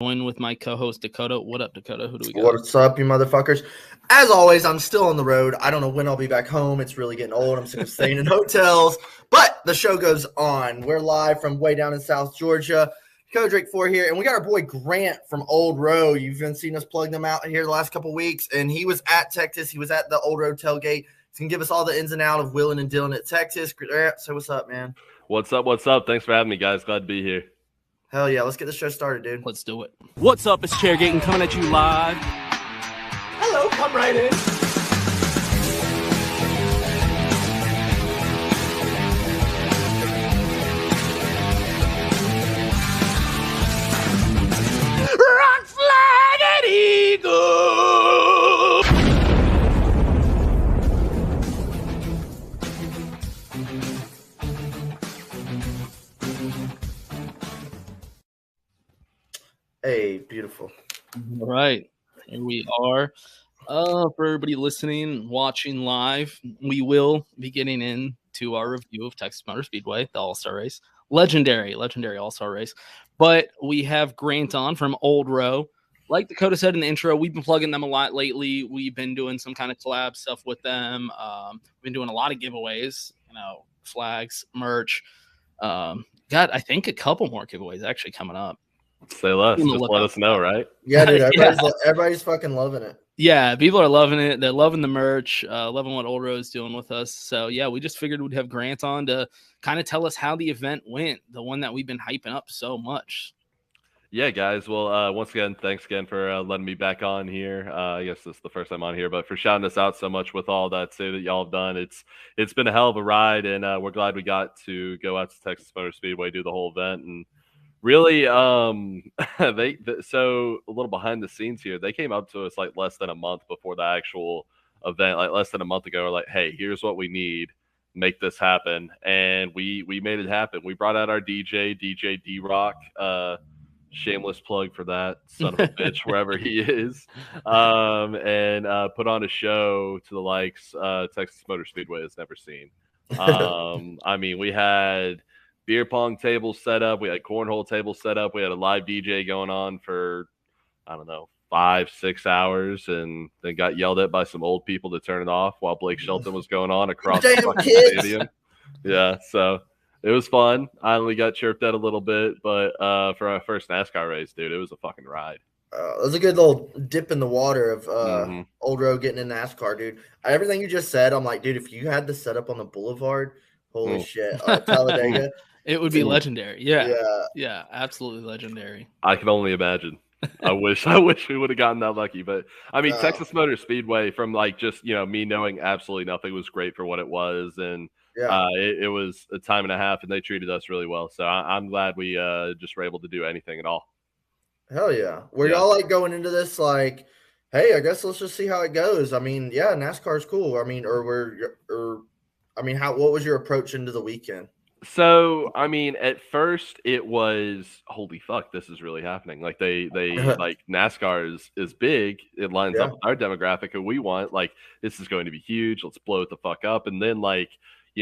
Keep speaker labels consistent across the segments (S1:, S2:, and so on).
S1: Joined with my co-host Dakota. What up, Dakota? Who do we got?
S2: What's up, you motherfuckers? As always, I'm still on the road. I don't know when I'll be back home. It's really getting old. I'm sick of staying in hotels. But the show goes on. We're live from way down in South Georgia. Dakota Drake 4 here. And we got our boy Grant from Old Row. You've been seeing us plug them out here the last couple weeks. And he was at Texas. He was at the Old Row tailgate. He's going to give us all the ins and outs of Willin and Dylan at Texas. Grant, so what's up, man?
S3: What's up? What's up? Thanks for having me, guys. Glad to be here.
S2: Hell yeah. Let's get the show started, dude.
S1: Let's do it.
S4: What's up? It's Chairgate and coming at you live.
S5: Hello, come right in.
S4: Rock flag and eagle.
S2: Hey, beautiful.
S1: All right, here we are. For everybody listening, watching live, we will be getting into our review of Texas Motor Speedway, the All-Star race. Legendary All-Star race. But we have Grant on from Old Row. Like Dakota said in the intro, we've been plugging them a lot lately. We've been doing some kind of collab stuff with them. Been doing a lot of giveaways, flags, merch. Got, I think, a couple more giveaways actually coming up.
S3: Say less. Just let us know, right?
S2: Yeah, dude. Everybody's fucking loving it.
S1: Yeah, people are loving it. They're loving the merch, loving what Old Row is doing with us. So, yeah, we just figured we'd have Grant on to kind of tell us how the event went, the one that we've been hyping up so much.
S3: Yeah, guys. Well, once again, thanks again for letting me back on here. I guess this is the first time on here, but for shouting us out so much with all that that y'all have done. It's been a hell of a ride, and we're glad we got to go out to Texas Motor Speedway, do the whole event, and really, so a little behind the scenes here. They came up to us like less than a month before the actual event, like less than a month ago. We're like, hey, here's what we need, make this happen, and we made it happen. We brought out our DJ D-Rock, shameless plug for that son of a bitch wherever he is, and put on a show to the likes Texas Motor Speedway has never seen. I mean, we had beer pong tables set up. We had cornhole tables set up. We had a live DJ going on for, I don't know, 5-6 hours, and then got yelled at by some old people to turn it off while Blake Shelton was going on across the fucking stadium. Yeah, so it was fun. I only got chirped at a little bit, but for our first NASCAR race, dude, it was a fucking ride.
S2: It was a good little dip in the water of Old Row getting in NASCAR, dude. Everything you just said, I'm like, dude, if you had this set up on the boulevard, holy shit, Talladega.
S1: It would be legendary. Yeah, absolutely legendary.
S3: I can only imagine. I wish we would have gotten that lucky. But I mean, Texas Motor Speedway, from like just me knowing absolutely nothing, was great for what it was, and it was a time and a half, and they treated us really well. So I'm glad we just were able to do anything at all.
S2: Hell yeah! Were y'all like going into this like, hey, I guess let's just see how it goes? I mean, yeah, NASCAR's cool. I mean, what was your approach into the weekend?
S3: So, I mean, at first it was, holy fuck, this is really happening. Like they like NASCAR is big. It lines up with our demographic and we want, like, this is going to be huge. Let's blow it the fuck up. And then like,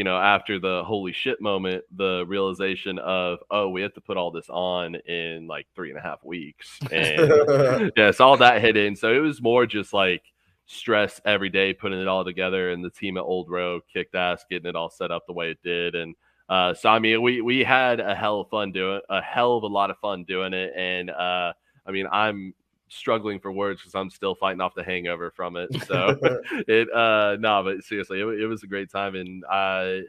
S3: after the holy shit moment, the realization of, oh, we have to put all this on in like 3.5 weeks. And so all that hit in. So it was more just like stress every day, putting it all together, and the team at Old Row kicked ass, getting it all set up the way it did. And so I mean, we had a hell of a lot of fun doing it, and I mean, I'm struggling for words because I'm still fighting off the hangover from it. So but seriously, it was a great time, and I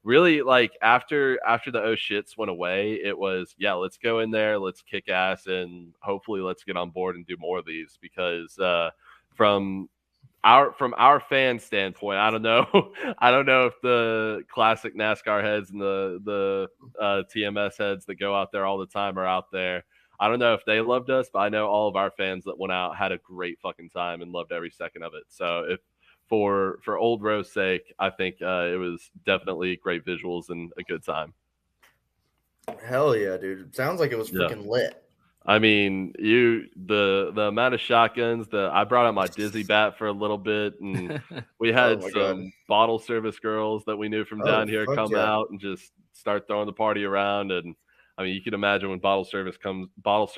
S3: really like after the oh shits went away, it was let's go in there, let's kick ass, and hopefully let's get on board and do more of these, because from our fan standpoint, I don't know if the classic NASCAR heads and the TMS heads that go out there all the time are out there. I don't know if they loved us, but I know all of our fans that went out had a great fucking time and loved every second of it. So if for Old Row's sake, I think it was definitely great visuals and a good time.
S2: Hell yeah, dude! It sounds like it was freaking lit.
S3: I mean, the amount of shotguns that I brought out my dizzy bat for a little bit, and we had some bottle service girls that we knew from down here come out and just start throwing the party around. And I mean, you can imagine when bottle service girls come out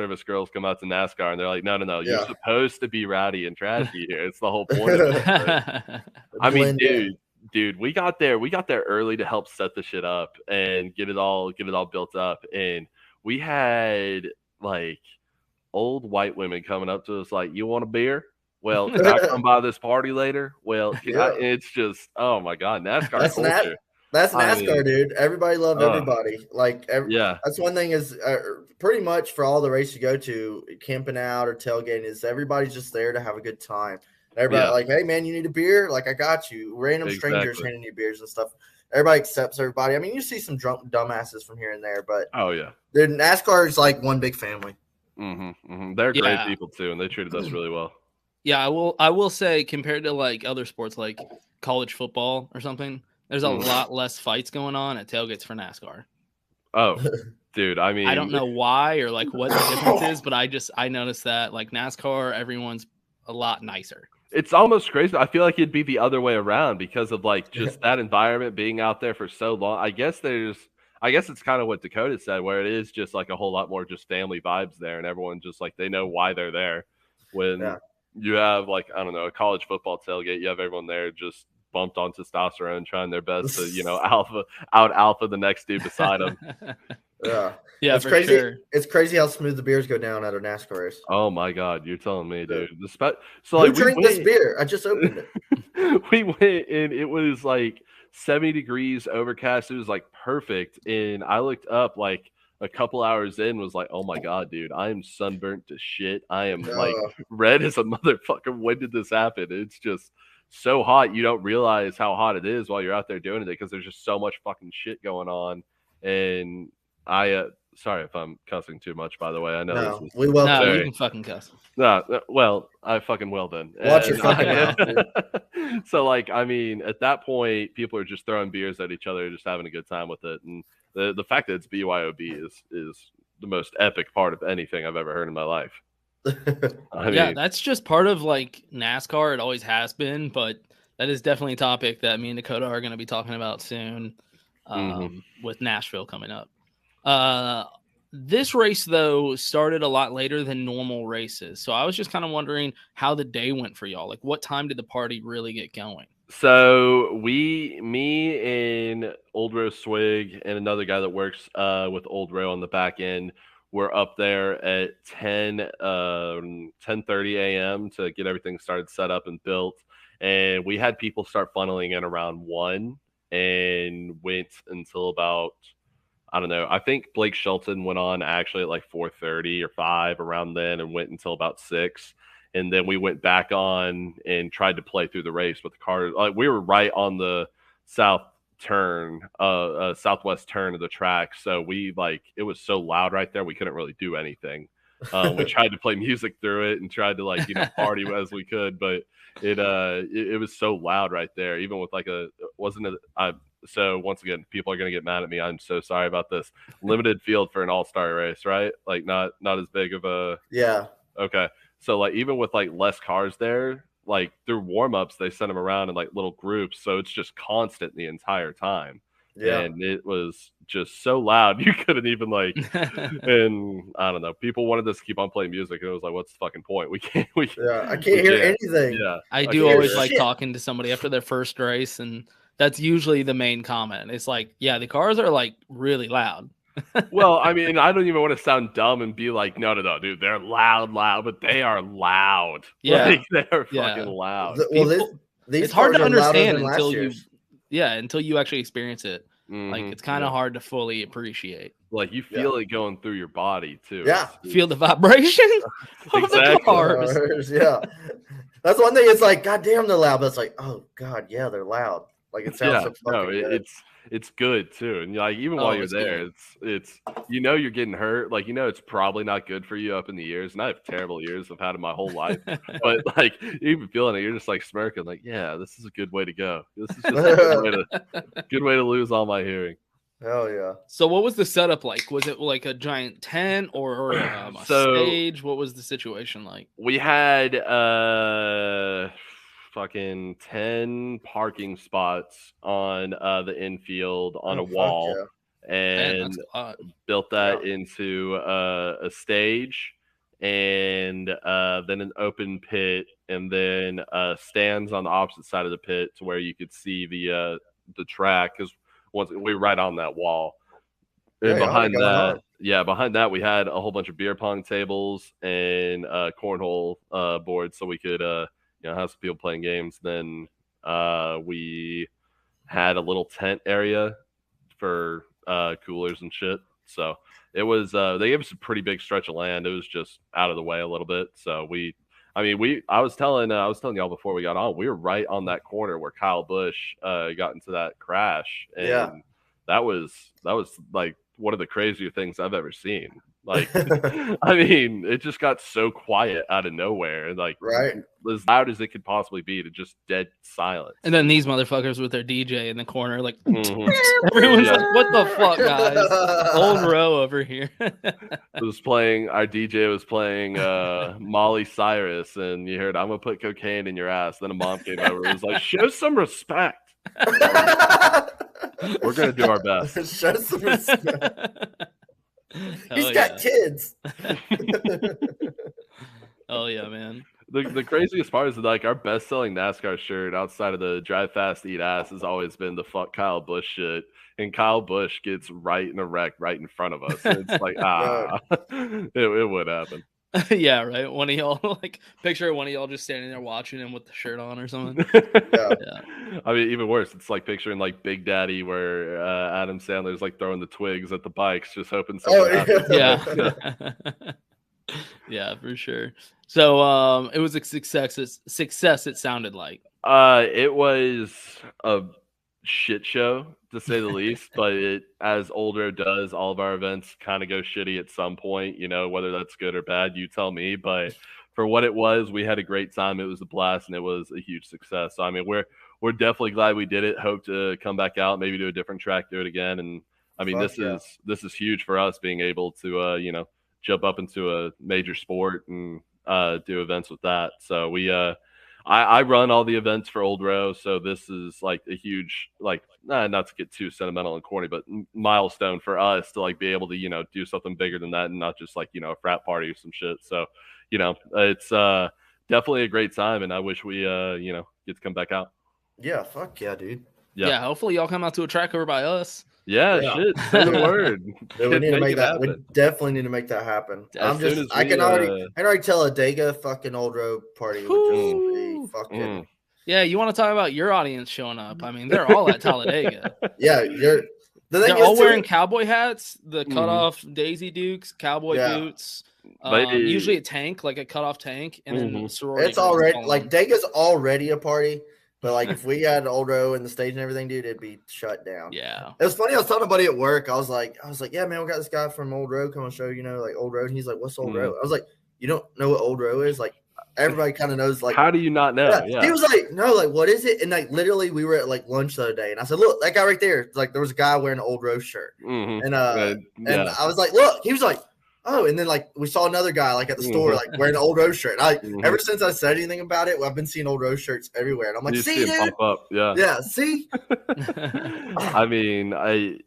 S3: to NASCAR and they're like, no, you're
S2: Yeah.
S3: supposed to be rowdy and trashy here. It's the whole point of it. I mean,
S2: Blend in.
S3: dude, we got there early to help set the shit up and get it all built up. And we had like old white women coming up to us like, you want a beer? Well, can I come by this party later? Well, it's just, oh my God, NASCAR culture.
S2: That's NASCAR, dude. Everybody loved everybody.
S3: Yeah.
S2: That's one thing is pretty much for all the races you go to, camping out or tailgating, is everybody's just there to have a good time. Everybody like, hey man, you need a beer? Like, I got you. Random strangers handing you beers and stuff. Everybody accepts everybody. I mean, you see some drunk dumbasses from here and there, but dude, NASCAR is like one big family.
S3: They're great people too, and they treated us really well.
S1: Yeah, I will say compared to like other sports like college football or something, there's a lot less fights going on at tailgates for NASCAR.
S3: Oh, dude, I mean,
S1: I don't know why or like what the difference is, but I noticed that like NASCAR, everyone's a lot nicer.
S3: It's almost crazy. I feel like it'd be the other way around because of like just that environment being out there for so long. I guess it's kind of what Dakota said, where it is just like a whole lot more just family vibes there, and everyone just like they know why they're there. When you have like, I don't know, a college football tailgate, you have everyone there just bumped on testosterone, trying their best to, alpha the next dude beside them.
S1: Yeah,
S2: it's crazy. Sure. It's crazy how smooth the beers go down at a NASCAR race.
S3: Oh my God, you're telling me, dude.
S2: Who drank this beer? I just opened
S3: it. We went and it was like 70 degrees, overcast. It was like perfect. And I looked up like a couple hours in, was like, oh my God, dude, I am sunburnt to shit. I am like red as a motherfucker. When did this happen? It's just so hot. You don't realize how hot it is while you're out there doing it because there's just so much fucking shit going on. And sorry if I'm cussing too much, by the way. I know this is
S1: you can fucking cuss.
S3: Well, I fucking will then.
S2: Watch your fucking mouth.
S3: So, like, I mean, at that point, people are just throwing beers at each other, just having a good time with it. And the fact that it's BYOB is the most epic part of anything I've ever heard in my life.
S1: I mean, that's just part of like NASCAR. It always has been, but that is definitely a topic that me and Dakota are going to be talking about soon with Nashville coming up. This race, though, started a lot later than normal races. So I was just kind of wondering how the day went for y'all. Like, what time did the party really get going?
S3: So me and Old Row Swig and another guy that works with Old Row on the back end were up there at 10:30 a.m. to get everything started set up and built. And we had people start funneling in around 1 and went until about, I don't know. I think Blake Shelton went on actually at like 4:30 or 5 around then and went until about 6. And then we went back on and tried to play through the race with the car. Like we were right on the southwest turn of the track. So it was so loud right there. We couldn't really do anything. We tried to play music through it and tried to party as we could, but it was so loud right there. Even with so once again, people are going to get mad at me. I'm so sorry about this. Limited field for an all-star race, right? Like not as big of a Okay. So like even with like less cars there, like through warm-ups, they send them around in like little groups. So it's just constant the entire time. Yeah. And it was just so loud. You couldn't even and I don't know. People wanted us to keep on playing music. And it was like, what's the fucking point? I can't
S2: hear anything.
S3: Yeah.
S1: I do always like talking to somebody after their first race. And that's usually the main comment. It's like, yeah, the cars are like really loud.
S3: Well, I mean, I don't even want to sound dumb and be like, no, dude, they're loud, but they are loud.
S1: Yeah,
S3: they're fucking loud.
S2: Well,
S1: it's hard to understand until you actually experience it. Like it's kind of hard to fully appreciate.
S3: Like you feel it going through your body too.
S2: Yeah,
S1: feel the vibration of the
S2: cars. Yeah, that's one thing. It's like, God damn, they're loud. But it's like, oh God, yeah, they're loud. Like it sounds so fucking good.
S3: It's good too, and like even while you're there, it's you're getting hurt. Like it's probably not good for you up in the ears, and I have terrible ears I've had in my whole life. But like even feeling it, you're just like smirking, like yeah, this is a good way to go. This is just a good way to lose all my hearing.
S2: Hell yeah!
S1: So what was the setup like? Was it like a giant tent or a stage? What was the situation like?
S3: We had fucking 10 parking spots on the infield on a wall. and built that into a stage, and then an open pit, and then stands on the opposite side of the pit to where you could see the track, because once we were right on that wall. And behind that, we had a whole bunch of beer pong tables and cornhole boards, so we could have some people playing games. Then we had a little tent area for coolers and shit. So it was they gave us a pretty big stretch of land. It was just out of the way a little bit. So I was telling y'all before we got on, we were right on that corner where Kyle Busch got into that crash, and that was like one of the crazier things I've ever seen. Like, I mean, it just got so quiet out of nowhere, like as loud as it could possibly be, to just dead silence.
S1: And then these motherfuckers with their DJ in the corner, like everyone's like, "What the fuck, guys?" Old Row over here.
S3: Our DJ was playing Molly Cyrus, and you heard, "I'm gonna put cocaine in your ass." Then a mom came over and was like, "Show some respect." We're gonna do our best.
S2: Show some respect. He's got kids.
S1: Oh yeah, man.
S3: The craziest part is, like, our best-selling NASCAR shirt outside of the Drive Fast, Eat Ass has always been the "Fuck Kyle Busch" shit, and Kyle Busch gets right in a wreck right in front of us. And it's like, it would happen.
S1: Yeah, right. One of y'all, like, picture one of y'all just standing there watching him with the shirt on or something.
S2: Yeah.
S3: I mean, even worse, it's like picturing like Big Daddy, where Adam Sandler's like throwing the twigs at the bikes, just hoping something happens.
S1: Yeah. Yeah, for sure. So it was a success. It sounded like.
S3: It was a shit show, to say the least, but as Old Road does, all of our events kind of go shitty at some point, whether that's good or bad, you tell me. But for what it was, we had a great time. It was a blast, and it was a huge success. So, I mean, we're definitely glad we did it. Hope to come back out, maybe do a different track, do it again. And I mean, this is huge for us, being able to jump up into a major sport and do events with that. So I run all the events for Old Row, so this is like a huge, like, not to get too sentimental and corny, but milestone for us to like be able to do something bigger than that, and not just like a frat party or some shit. So it's definitely a great time, and I wish we get to come back out.
S2: Yeah, fuck yeah, dude.
S1: Yeah, hopefully y'all come out to a track over by us.
S3: Yeah. Shit. Say the word.
S2: Dude, we need to make that. We definitely need to make that happen. I can already tell a Dega fucking Old Road party would just be fucking.
S1: Yeah, you want to talk about your audience showing up? I mean, they're all at Talladega.
S2: Yeah,
S1: they're all wearing cowboy hats, the cutoff Daisy Dukes, cowboy boots. Usually a tank, like a cutoff tank, and then sorority.
S2: It's already like Dega's already a party. But like, if we had Old Row and the stage and everything, dude, it'd be shut down.
S1: Yeah.
S2: It was funny. I was telling a buddy at work. I was like, yeah, man, we got this guy from Old Row coming to show, like Old Row. And he's like, what's Old Row? I was like, you don't know what Old Row is? Like, everybody kind of knows. Like,
S3: how do you not know?
S2: Yeah. He was like, no, like, what is it? And like, literally, we were at like lunch the other day, and I said, look, that guy right there. Like, there was a guy wearing an Old Row shirt, and I was like, look. He was like, oh, and then like we saw another guy like at the store like wearing an Old Row shirt. Ever since I said anything about it, I've been seeing Old Row shirts everywhere, and I'm like, see, dude,
S3: pop up, yeah,
S2: see.
S3: I mean, I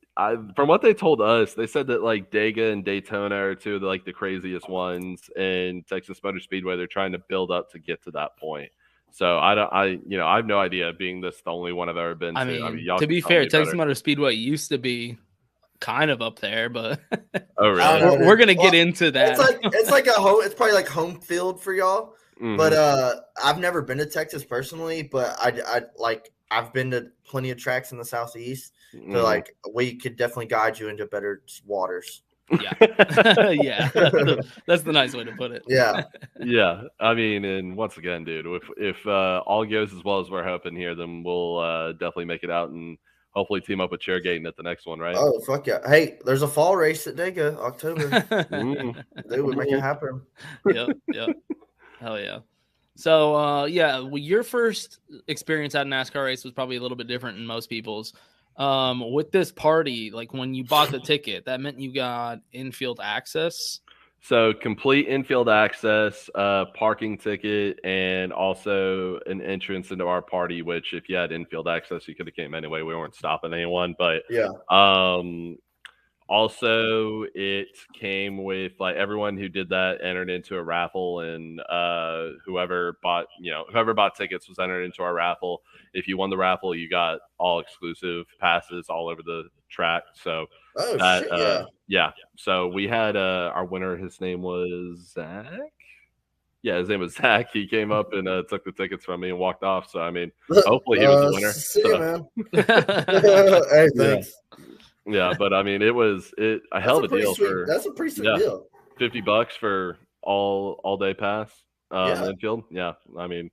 S3: from what they told us, they said that like Dega and Daytona are two of the craziest ones, and Texas Motor Speedway, they're trying to build up to get to that point. So I have no idea, being this the only one I've ever been to.
S1: I mean to be fair, Texas Motor Speedway used to be kind of up there, but
S3: oh really?
S1: We're gonna get into that.
S2: It's like it's probably like home field for y'all. But I've never been to Texas personally, but I've been to plenty of tracks in the Southeast, so like we could definitely guide you into better waters.
S1: Yeah. Yeah, that's the nice way to put it.
S2: Yeah.
S3: I mean, and once again, dude, if all goes as well as we're hoping here, then we'll definitely make it out and hopefully team up with Chairgating at the next one, right?
S2: Oh, fuck yeah. Hey, there's a fall race at Dega, October. They would make it happen.
S1: Yep. Hell yeah. So, your first experience at a NASCAR race was probably a little bit different than most people's. With this party, like when you bought the ticket, that meant you got infield access?
S3: So complete infield access, parking ticket, and also an entrance into our party, which if you had infield access, you could have came anyway. We weren't stopping anyone. But Also, it came with like everyone who did that entered into a raffle, and whoever bought tickets was entered into our raffle. If you won the raffle, you got all exclusive passes all over the track. So
S2: Oh
S3: that
S2: shit, yeah.
S3: yeah. So we had our winner. His name was Zach. Yeah, his name was Zach. He came up and took the tickets from me and walked off. So I mean, hopefully he was the winner.
S2: See
S3: So,
S2: you, man. Hey,
S3: yeah.
S2: thanks.
S3: Yeah, but I mean, it was a hell of a deal for
S2: That's a pretty sweet deal.
S3: $50 for all day pass
S2: Yeah.
S3: infield. Yeah, I mean,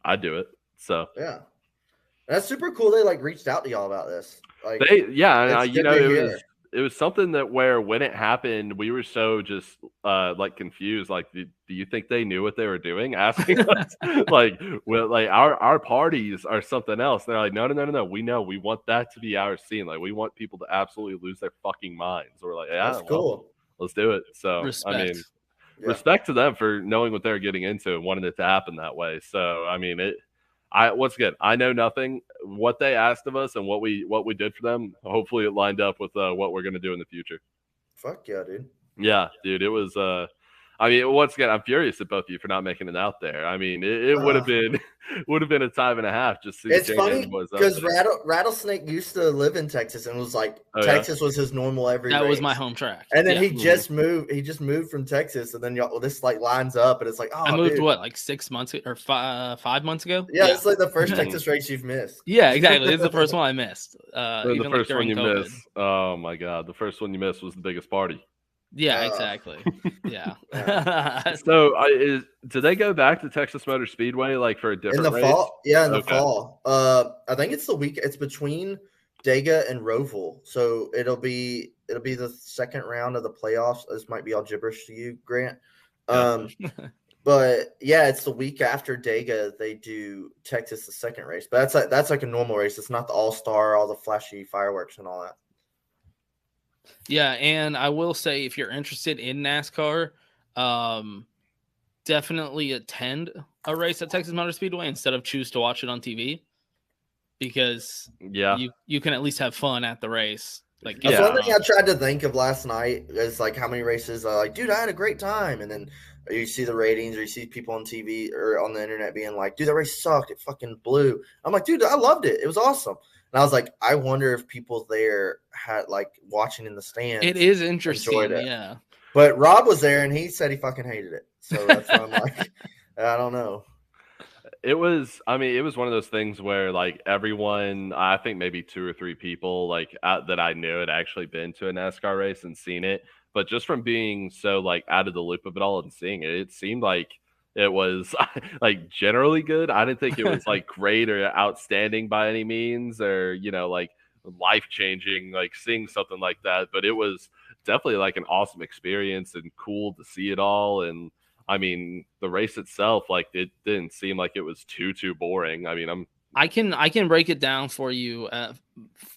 S3: I'd do it. So
S2: Yeah, that's super cool. They like reached out to y'all about this. Like,
S3: and
S2: good to hear.
S3: it was something that where when it happened, we were so just like confused. Like, do you think they knew what they were doing? Asking us like, well, like our parties are something else. They're like, no. We know. We want that to be our scene. Like, we want people to absolutely lose their fucking minds. We're like, yeah,
S2: That's cool.
S3: let's do it. So
S1: Respect.
S3: I mean, respect to them for knowing what they're getting into and wanting it to happen that way. So I mean, once again, I know nothing. What they asked of us and what we did for them, hopefully it lined up with what we're gonna do in the future.
S2: Fuck yeah, dude.
S3: Yeah, dude, it was. I mean, once again, I'm furious at both of you for not making it out there. I mean, it would have been a time and a half just.
S2: It's funny because Rattlesnake used to live in Texas and was like Texas was his normal every.
S1: That
S2: race.
S1: was my home track.
S2: And then he just moved. He just moved from Texas, and then this like lines up, and it's like, oh,
S1: I moved
S2: dude.
S1: what, like 6 months or 5 months ago?
S2: Yeah, it's like the first Texas race you've missed.
S1: Yeah, exactly. This is the first one I missed.
S3: The first one you missed. Oh my god, the first one you missed was the biggest party.
S1: Yeah, exactly. Yeah.
S2: So,
S3: did they go back to Texas Motor Speedway like for a different
S2: in the
S3: race?
S2: fall? Yeah, in the fall. I think it's the week. It's between Dega and Roval, so it'll be the second round of the playoffs. This might be all gibberish to you, Grant. But yeah, it's the week after Dega. They do Texas the second race, but that's like a normal race. It's not the all-star, all the flashy fireworks and all that.
S1: Yeah, and I will say, if you're interested in NASCAR, definitely attend a race at Texas Motor Speedway instead of choose to watch it on TV, because you can at least have fun at the race. Like,
S2: that's one thing I tried to think of last night is like how many races like, dude, I had a great time, and then you see the ratings or you see people on TV or on the internet being like, dude, that race sucked, it fucking blew. I'm like, dude, I loved it, it was awesome. And I was like, I wonder if people there had like watching in the stands.
S1: It is interesting, yeah.
S2: But Rob was there and he said he fucking hated it. So that's why I'm like, I don't know.
S3: It was one of those things where like everyone, I think maybe 2 or 3 people like that I knew had actually been to a NASCAR race and seen it. But just from being so like out of the loop of it all and seeing it, it seemed like it was like generally good. I didn't think it was like great or outstanding by any means, or like life changing, like seeing something like that. But it was definitely like an awesome experience and cool to see it all. And I mean, the race itself, like it didn't seem like it was too boring. I mean,
S1: I can break it down for you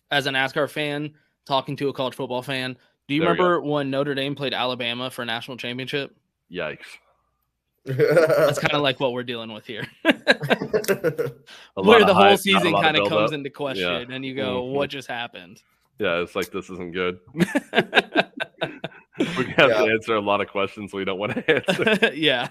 S1: as a NASCAR fan talking to a college football fan. Do you remember when Notre Dame played Alabama for a national championship?
S3: Yikes.
S1: That's kind of like what we're dealing with here. Where the whole season kind of comes into question and you go, what just happened?
S3: Yeah, it's like, this isn't good. We have to answer a lot of questions we don't want to answer.
S1: Yeah.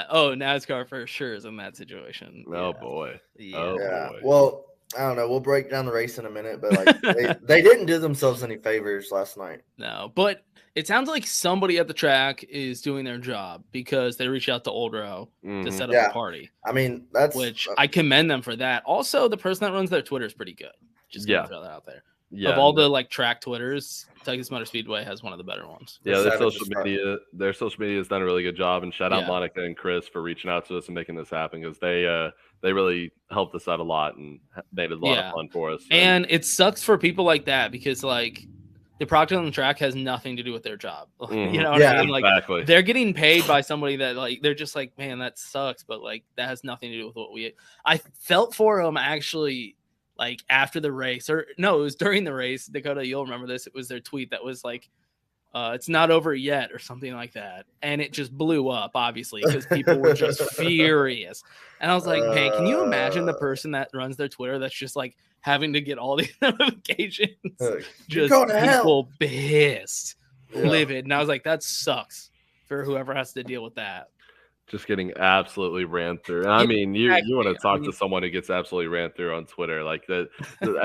S1: Oh, NASCAR for sure is in that situation.
S3: Oh boy.
S1: Yeah.
S3: Oh boy.
S2: Well, I don't know. We'll break down the race in a minute, but like they didn't do themselves any favors last night.
S1: No, but it sounds like somebody at the track is doing their job because they reached out to Old Row to set up a party.
S2: I mean, which
S1: I commend them for that. Also, the person that runs their Twitter is pretty good. Just gonna throw that out there.
S3: Yeah.
S1: Of all the like track Twitters, Texas Motor Speedway has one of the better ones.
S3: Yeah, their social media has done a really good job, and shout out Monica and Chris for reaching out to us and making this happen, because they really helped us out a lot and made it a lot of fun for us.
S1: And it sucks for people like that, because like the product on the track has nothing to do with their job. You know what I mean? Like,
S3: exactly.
S1: They're getting paid by somebody that like they're just like, man, that sucks, but like that has nothing to do with what I felt for them actually. Like after the race, or no, it was during the race. Dakota, you'll remember this. It was their tweet that was like, It's not over yet or something like that. And it just blew up, obviously, because people were just furious. And I was like, man, can you imagine the person that runs their Twitter that's just like having to get all these notifications? Just people pissed, livid. And I was like, that sucks for whoever has to deal with that.
S3: Just getting absolutely ran through. I mean, you want to talk to someone who gets absolutely ran through on Twitter. Like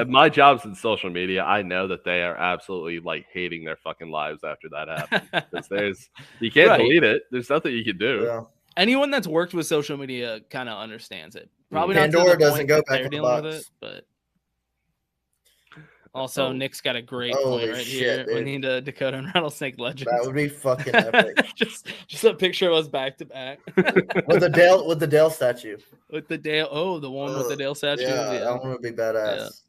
S3: my job's in social media. I know that they are absolutely like hating their fucking lives after that happens. Because you can't delete it. There's nothing you can do.
S2: Yeah.
S1: Anyone that's worked with social media kind of understands it. Probably
S2: Pandora
S1: not
S2: doesn't go back
S1: they're
S2: in the
S1: dealing
S2: box.
S1: with it, but also Nick's got a great point right here.
S2: Dude.
S1: We need a Dakota and Rattlesnake Legends.
S2: That would be fucking epic.
S1: just a picture of us back to back
S2: with the Dale statue.
S1: With the Dale, the one with the Dale statue.
S2: Yeah, that one would be badass.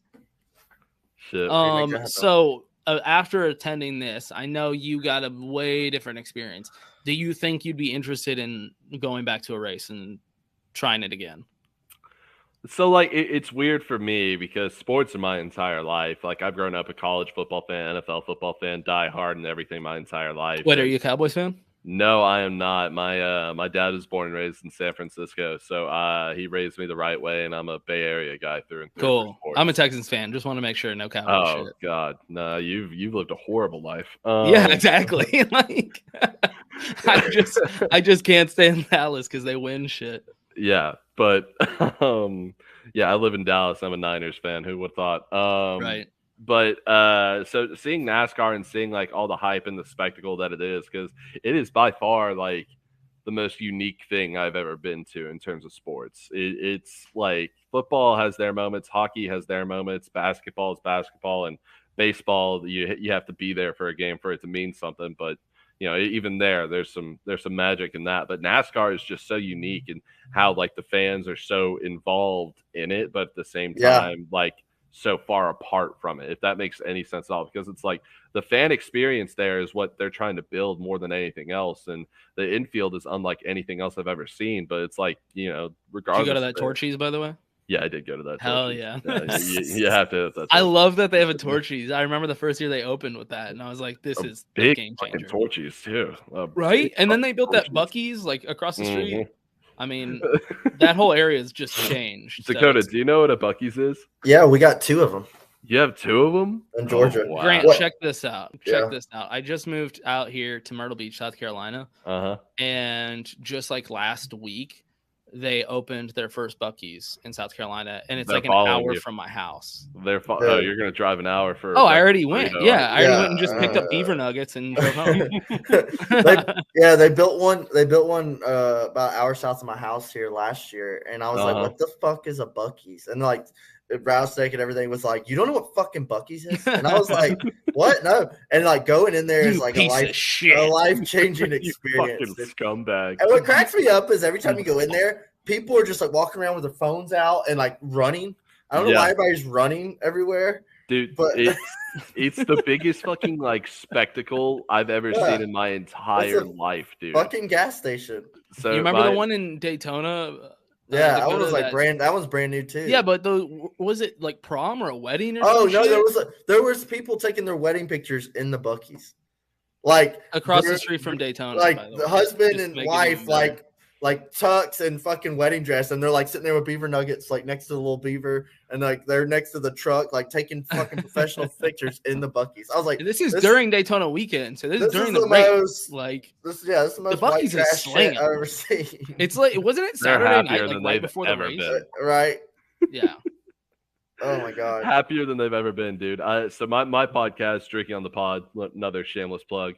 S3: Yeah.
S2: Shit.
S1: So after attending this, I know you got a way different experience. Do you think you'd be interested in going back to a race and trying it again?
S3: So, like, it's weird for me because sports are my entire life. Like, I've grown up a college football fan, NFL football fan, die hard and everything my entire life.
S1: Wait, are you a Cowboys fan?
S3: No, I am not. My dad was born and raised in San Francisco, so he raised me the right way, and I'm a Bay Area guy through and through.
S1: Cool. I'm a Texans fan. Just want to make sure no Cowboys shit.
S3: Oh God, no, you've lived a horrible life.
S1: Yeah, exactly. Like, I just can't stand Dallas because they win shit.
S3: Yeah, but yeah, I live in Dallas. I'm a Niners fan. Who would have thought?
S1: Right.
S3: But so seeing NASCAR and seeing like all the hype and the spectacle that it is, because it is by far like the most unique thing I've ever been to in terms of sports. It's like football has their moments, hockey has their moments, basketball is basketball, and baseball you have to be there for a game for it to mean something. But you know, even there's some magic in that. But NASCAR is just so unique in how like the fans are so involved in it, but at the same time, like so far apart from it, if that makes any sense at all, because it's like the fan experience there is what they're trying to build more than anything else. And the infield is unlike anything else I've ever seen. But it's like, you know, regardless.
S1: Did you go to that Torchies, by the way?
S3: Yeah, I did go to that.
S1: Hell yeah.
S3: You have to.
S1: I love that they have a Torchies. I remember the first year they opened with that, and I was like, this is
S3: big
S1: a game changer.
S3: Torchies too.
S1: Right? And then they built that Buc-ee's like across the street. I mean, that whole area has just changed.
S3: Dakota, do you know what a Buc-ee's is?
S2: Yeah, we got 2 of them.
S3: You have 2 of them?
S2: In Georgia.
S3: Oh, wow.
S1: Grant, check this out. This out. I just moved out here to Myrtle Beach, South Carolina. And just like last week, they opened their first Buc-ee's in South Carolina, and it's like an hour from my house.
S3: You're going to drive an hour for.
S1: Oh, I already went. Yeah, I already went and just picked up beaver nuggets and drove home.
S2: They built one. They built one about an hour south of my house here last year, and I was like, "What the fuck is a Buc-ee's?" And like, Rattlesnake and everything was like, "You don't know what fucking Buc-ee's is?" And I was like, "What? No!" And like going in there is like a life-changing experience.
S3: Fucking scumbag.
S2: And what cracks me up is every time you go in there, people are just like walking around with their phones out and like running. I don't know why everybody's running everywhere,
S3: dude.
S2: But
S3: it's the biggest fucking like spectacle I've ever seen in my entire life, dude.
S2: Fucking gas station.
S3: So
S1: you remember the one in Daytona?
S2: Yeah, that one was like that one's brand new too.
S1: Yeah, but was it like prom or a wedding or
S2: something?
S1: Oh
S2: no, there was people taking their wedding pictures in the Buc-ee's. Like
S1: across the street from Daytona.
S2: Like the husband and wife like tux and fucking wedding dress, and they're like sitting there with beaver nuggets like next to the little beaver, and like they're next to the truck like taking fucking professional pictures in the Buc-ee's. I was like,
S1: this is during Daytona weekend, so this is during the race. Like
S2: this is the most
S1: Buc-ee's
S2: white
S1: is slinging.
S2: I've ever seen.
S1: It's like, wasn't it Saturday night, like right before the race?
S2: Right.
S1: Yeah.
S2: Oh my god.
S3: Happier than they've ever been, dude. So my podcast, Drinking on the Pod, another shameless plug.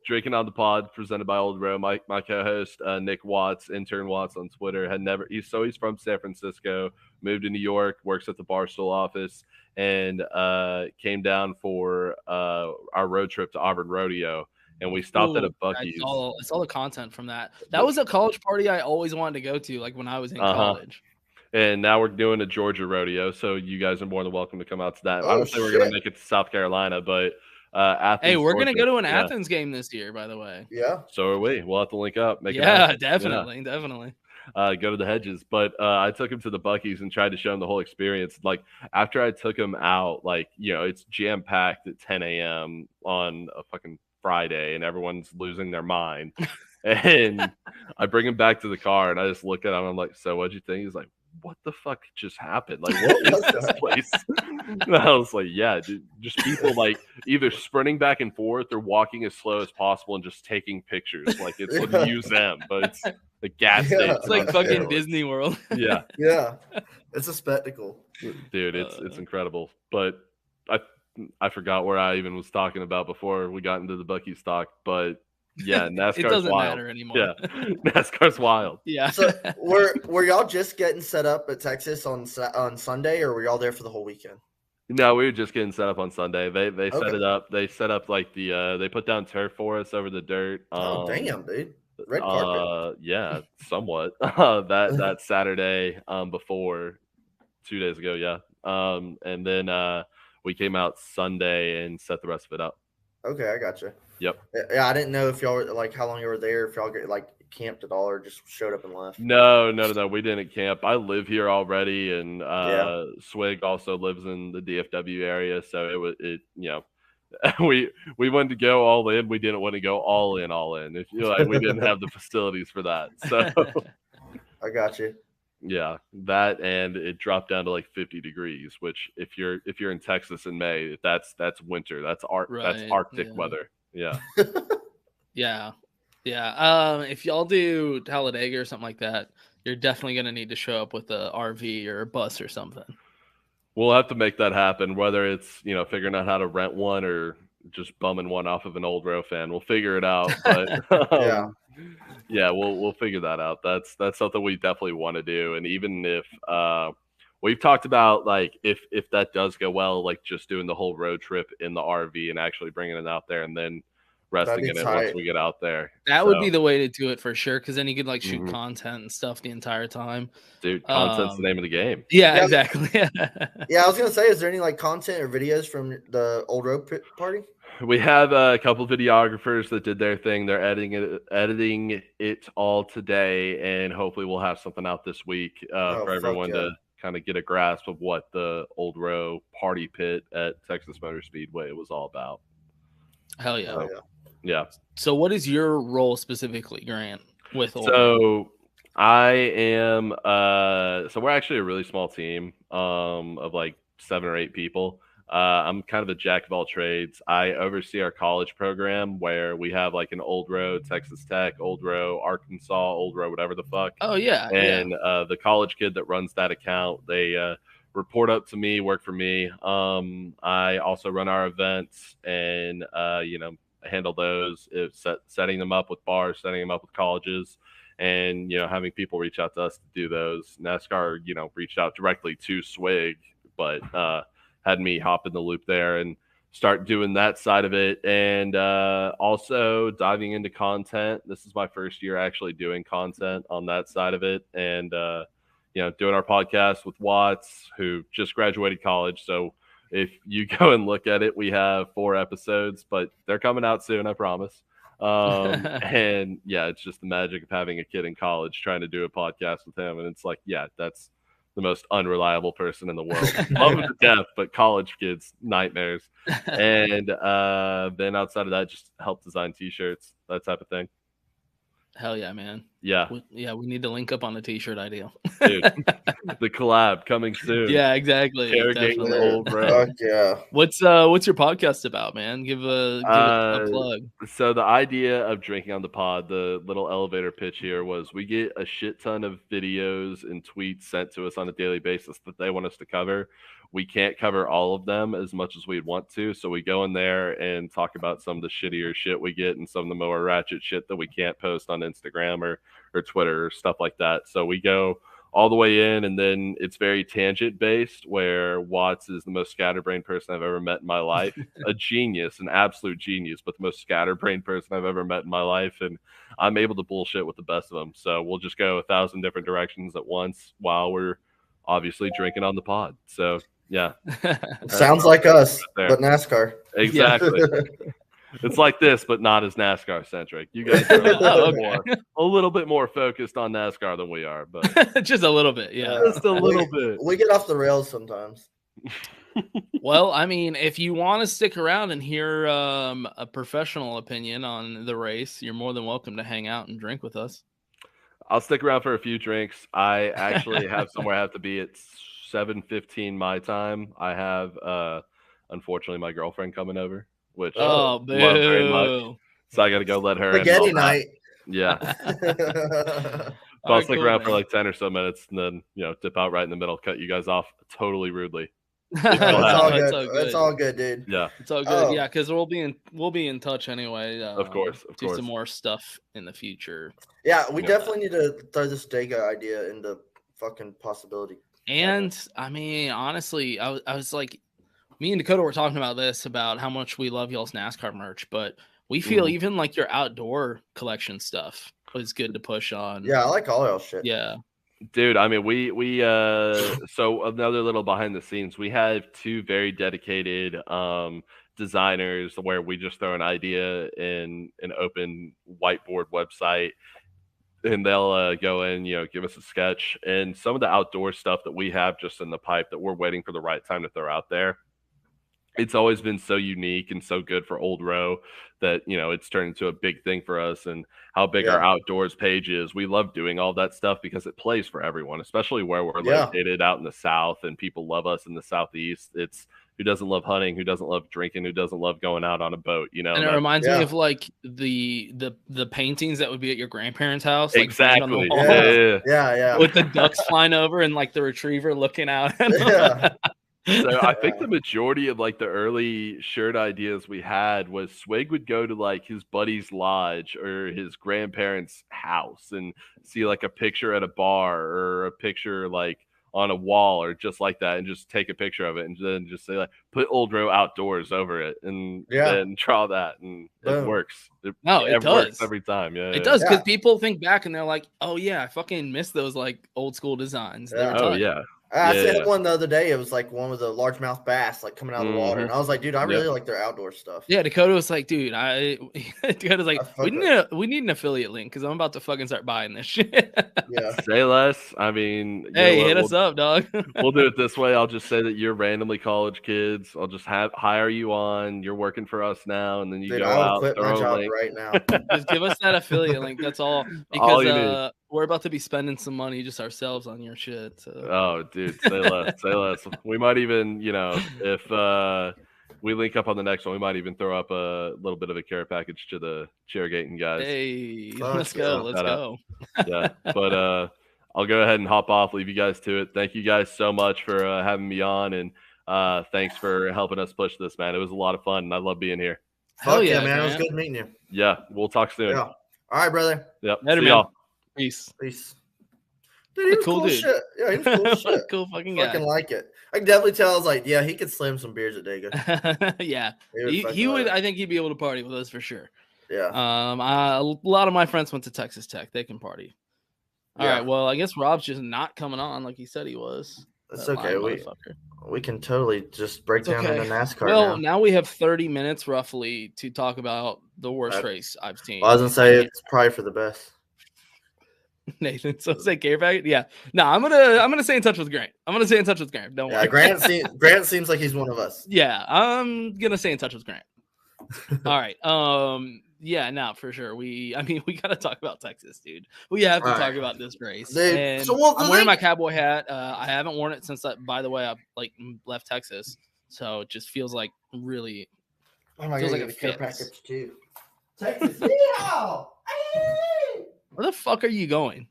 S3: Drinking on the Pod, presented by Old Row. My co-host, Nick Watts, intern Watts on Twitter, he's from San Francisco, moved to New York, works at the Barstool office, and came down for our road trip to Auburn Rodeo. And we stopped at a Buc-ee's.
S1: I saw the content from that. That was a college party I always wanted to go to, like when I was in college.
S3: And now we're doing a Georgia rodeo, so you guys are more than welcome to come out to that. I don't think we're going to make it to South Carolina, but Athens.
S1: Hey, we're going to go to an Athens game this year, by the way.
S2: Yeah.
S3: So are we. We'll have to link up.
S1: Definitely.
S3: Go to the Hedges. But I took him to the Buc-ee's and tried to show him the whole experience. Like, after I took him out, like, you know, it's jam-packed at 10 a.m. on a fucking Friday, and everyone's losing their mind. And I bring him back to the car, and I just look at him. I'm like, "So what'd you think?" He's like, "What the fuck just happened? Like, what is this place?" And I was like, "Yeah, dude, just people like either sprinting back and forth or walking as slow as possible and just taking pictures. Like it's a museum, but it's a gas station.
S1: It's like fucking Disney World.
S3: Yeah,
S2: yeah, it's a spectacle,
S3: dude. It's incredible. But I forgot where I even was talking about before we got into the Bucky talk. But yeah, NASCAR's
S1: It doesn't
S3: wild.
S1: matter anymore.
S3: Yeah, NASCAR's wild.
S1: Yeah.
S2: So were y'all just getting set up at Texas on Sunday, or were y'all there for the whole weekend?
S3: No, we were just getting set up on Sunday. They set
S2: Okay.
S3: it up. They set up like the they put down turf for us over the dirt.
S2: Oh damn, dude! Red carpet.
S3: Yeah, somewhat. that Saturday before 2 days ago, yeah. And then we came out Sunday and set the rest of it up.
S2: Okay, I gotcha.
S3: Yep.
S2: Yeah, I didn't know if y'all were like how long you were there, if y'all get like camped at all, or just showed up and left.
S3: No. We didn't camp. I live here already, and Swig also lives in the DFW area, so we wanted to go all in. We didn't want to go all in. If you like, we didn't have the facilities for that. So
S2: I got you.
S3: yeah, that, and it dropped down to like 50 degrees, which if you're in Texas in May, that's winter. That's Arctic weather. Yeah.
S1: Yeah. If y'all do Talladega or something like that, you're definitely gonna need to show up with a RV or a bus or something.
S3: We'll have to make that happen, whether it's, figuring out how to rent one or just bumming one off of an old Row fan. We'll figure it out. But yeah, we'll figure that out. That's something we definitely want to do. And even if we've talked about, like, if that does go well, like just doing the whole road trip in the RV and actually bringing it out there and then resting in it once we get out there.
S1: That would be the way to do it for sure, because then you could like shoot content and stuff the entire time.
S3: Dude, content's the name of the game.
S1: Yeah, exactly.
S2: Yeah, I was gonna say, is there any like content or videos from the old road party?
S3: We have a couple videographers that did their thing. They're editing it all today, and hopefully we'll have something out this week for everyone to kind of get a grasp of what the old row party pit at Texas Motor Speedway was all about.
S1: Hell yeah.
S3: Yeah.
S1: So what is your role specifically, Grant, with old row?
S3: So I am so we're actually a really small team of like 7 or 8 people. I'm kind of a jack of all trades. I oversee our college program where we have like an old row Texas Tech, old row Arkansas, old row whatever the fuck.
S1: Oh yeah.
S3: And the college kid that runs that account, they report up to me, work for me. I also run our events and handle those, setting them up with bars, setting them up with colleges, and having people reach out to us to do those. NASCAR reached out directly to Swig, but had me hop in the loop there and start doing that side of it. And also diving into content. This is my first year actually doing content on that side of it. And doing our podcast with Watts, who just graduated college. So if you go and look at it, we have 4 episodes, but they're coming out soon, I promise. And yeah, it's just the magic of having a kid in college trying to do a podcast with him. And it's like, yeah, that's the most unreliable person in the world. Love him to death, but college kids, nightmares. And then outside of that, just help design t-shirts, that type of thing.
S1: Hell yeah, man.
S3: Yeah.
S1: We need to link up on a t-shirt idea.
S3: Dude, the collab coming soon.
S1: Yeah, exactly.
S3: Definitely. Old
S2: Fuck yeah.
S1: What's your podcast about, man? Give a plug.
S3: So the idea of Drinking on the Pod, the little elevator pitch here, was we get a shit ton of videos and tweets sent to us on a daily basis that they want us to cover. We can't cover all of them as much as we'd want to, so we go in there and talk about some of the shittier shit we get and some of the more ratchet shit that we can't post on Instagram or Twitter or stuff like that. So we go all the way in, and then it's very tangent based, where Watts is the most scatterbrained person I've ever met in my life. A genius, an absolute genius, but the most scatterbrained person I've ever met in my life. And I'm able to bullshit with the best of them. So we'll just go 1,000 different directions at once while we're obviously drinking on the pod. So yeah.
S2: Sounds like us, but NASCAR.
S3: Exactly. It's like this, but not as NASCAR centric. You guys are a little bit more focused on NASCAR than we are, but
S1: just a little bit, yeah.
S3: Just a little bit.
S2: We get off the rails sometimes.
S1: Well, I mean, if you want to stick around and hear a professional opinion on the race, you're more than welcome to hang out and drink with us.
S3: I'll stick around for a few drinks. I actually have somewhere I have to be at 7:15 my time. I have, unfortunately, my girlfriend coming over, which I
S1: Oh,
S3: love very much.
S1: boo.
S3: So I got to go let her in and all
S2: Spaghetti
S3: that.
S2: night.
S3: Yeah. So
S1: All
S3: I'll
S1: right,
S3: stick
S1: cool,
S3: around for
S1: man.
S3: like 10 or so minutes and then, dip out right in the middle, cut you guys off totally rudely.
S2: No,
S3: You'll
S2: it's
S3: have
S2: all
S3: it.
S2: good.
S1: It's all good.
S2: It's all good, dude.
S3: Yeah,
S1: It's all good.
S2: Oh.
S1: Yeah, because we'll be in touch anyway.
S3: of course.
S1: Do some more stuff in the future.
S2: Yeah, we
S3: Yeah.
S2: definitely need to throw this Dega idea into fucking possibility.
S1: And I mean, honestly, I was like, me and Dakota were talking about this about how much we love y'all's NASCAR merch, but we feel
S3: Mhm.
S1: even like your outdoor collection stuff was good to push on.
S2: Yeah, I like all y'all shit.
S1: Yeah.
S3: Dude, I mean, we so another little behind the scenes, we have two very dedicated designers where we just throw an idea in an open whiteboard website and they'll go in, give us a sketch and some of the outdoor stuff that we have just in the pipe that we're waiting for the right time to throw out there. It's always been so unique and so good for Old Row that, it's turned into a big thing for us and how big our outdoors page is. We love doing all that stuff because it plays for everyone, especially where we're located out in the South and people love us in the Southeast. It's who doesn't love hunting, who doesn't love drinking, who doesn't love going out on a boat,
S1: And it reminds me of like the paintings that would be at your grandparents' house. Like framed on the
S3: exactly.
S1: wall,
S2: Yeah.
S1: with the ducks flying over and like the retriever looking out at them.
S2: Yeah.
S3: So I think the majority of like the early shirt ideas we had was Swig would go to like his buddy's lodge or his grandparents' house and see like a picture at a bar or a picture like on a wall or just like that and just take a picture of it and then just say like put Old Row Outdoors over it and then draw that and it works.
S1: It
S3: works
S1: does
S3: every time. Yeah,
S1: it does because people think back and they're like, oh yeah, I fucking miss those like old school designs.
S2: Yeah.
S3: Oh yeah.
S2: I said one the other day. It was like one with a largemouth bass like coming out of the water, and I was like, dude, I really like their outdoor stuff.
S1: Yeah, Dakota was like, dude, Dakota's like, we need an affiliate link because I'm about to fucking start buying this shit.
S2: Yeah,
S3: say less. I mean,
S1: hey, hit us up, dog.
S3: We'll do it this way. I'll just say that you're randomly college kids. I'll just hire you on. You're working for us now, and then you go out.
S2: Quit my job right now.
S1: Just give us that affiliate link. That's all. Because we're about to be spending some money just ourselves on your shit. So.
S3: Oh, dude, say less. Say less. We might even, if we link up on the next one, we might even throw up a little bit of a care package to the Chairgating guys.
S1: Hey, let's go. Let's go.
S3: Yeah, but I'll go ahead and hop off, leave you guys to it. Thank you guys so much for having me on, and thanks for helping us push this, man. It was a lot of fun, and I love being here.
S2: Fuck yeah, man. It was good meeting you.
S3: Yeah, we'll talk soon.
S2: Yeah. All right, brother.
S3: Yep.
S1: Later,
S3: see
S1: man.
S3: y'all.
S1: Peace.
S2: Dude, he was cool dude. Shit. Yeah, he was cool shit.
S1: Cool fucking guy.
S2: Fucking like it. I can definitely tell. I was like, yeah, he could slam some beers at Dega.
S1: Yeah, he would. I think he'd be able to party with us for sure.
S2: Yeah.
S1: A lot of my friends went to Texas Tech. They can party. All right. Well, I guess Rob's just not coming on like he said he was.
S2: That's okay. We can totally just break down into NASCAR.
S1: Well, now we have 30 minutes roughly to talk about the worst race I've seen.
S2: Well, I was gonna say it's probably for the best.
S1: Nathan, so say care packet. Yeah, no, I'm gonna stay in touch with Grant. Don't worry.
S2: Grant seems like he's one of us.
S1: Yeah, I'm gonna stay in touch with Grant. All right. Yeah, no, for sure. We gotta talk about Texas, dude. We have to talk about this race. And I'm wearing my cowboy hat. I haven't worn it since by the way, I left Texas, so it just feels like really.
S2: Oh my god, like a care package too. Texas,
S1: where the fuck are you going?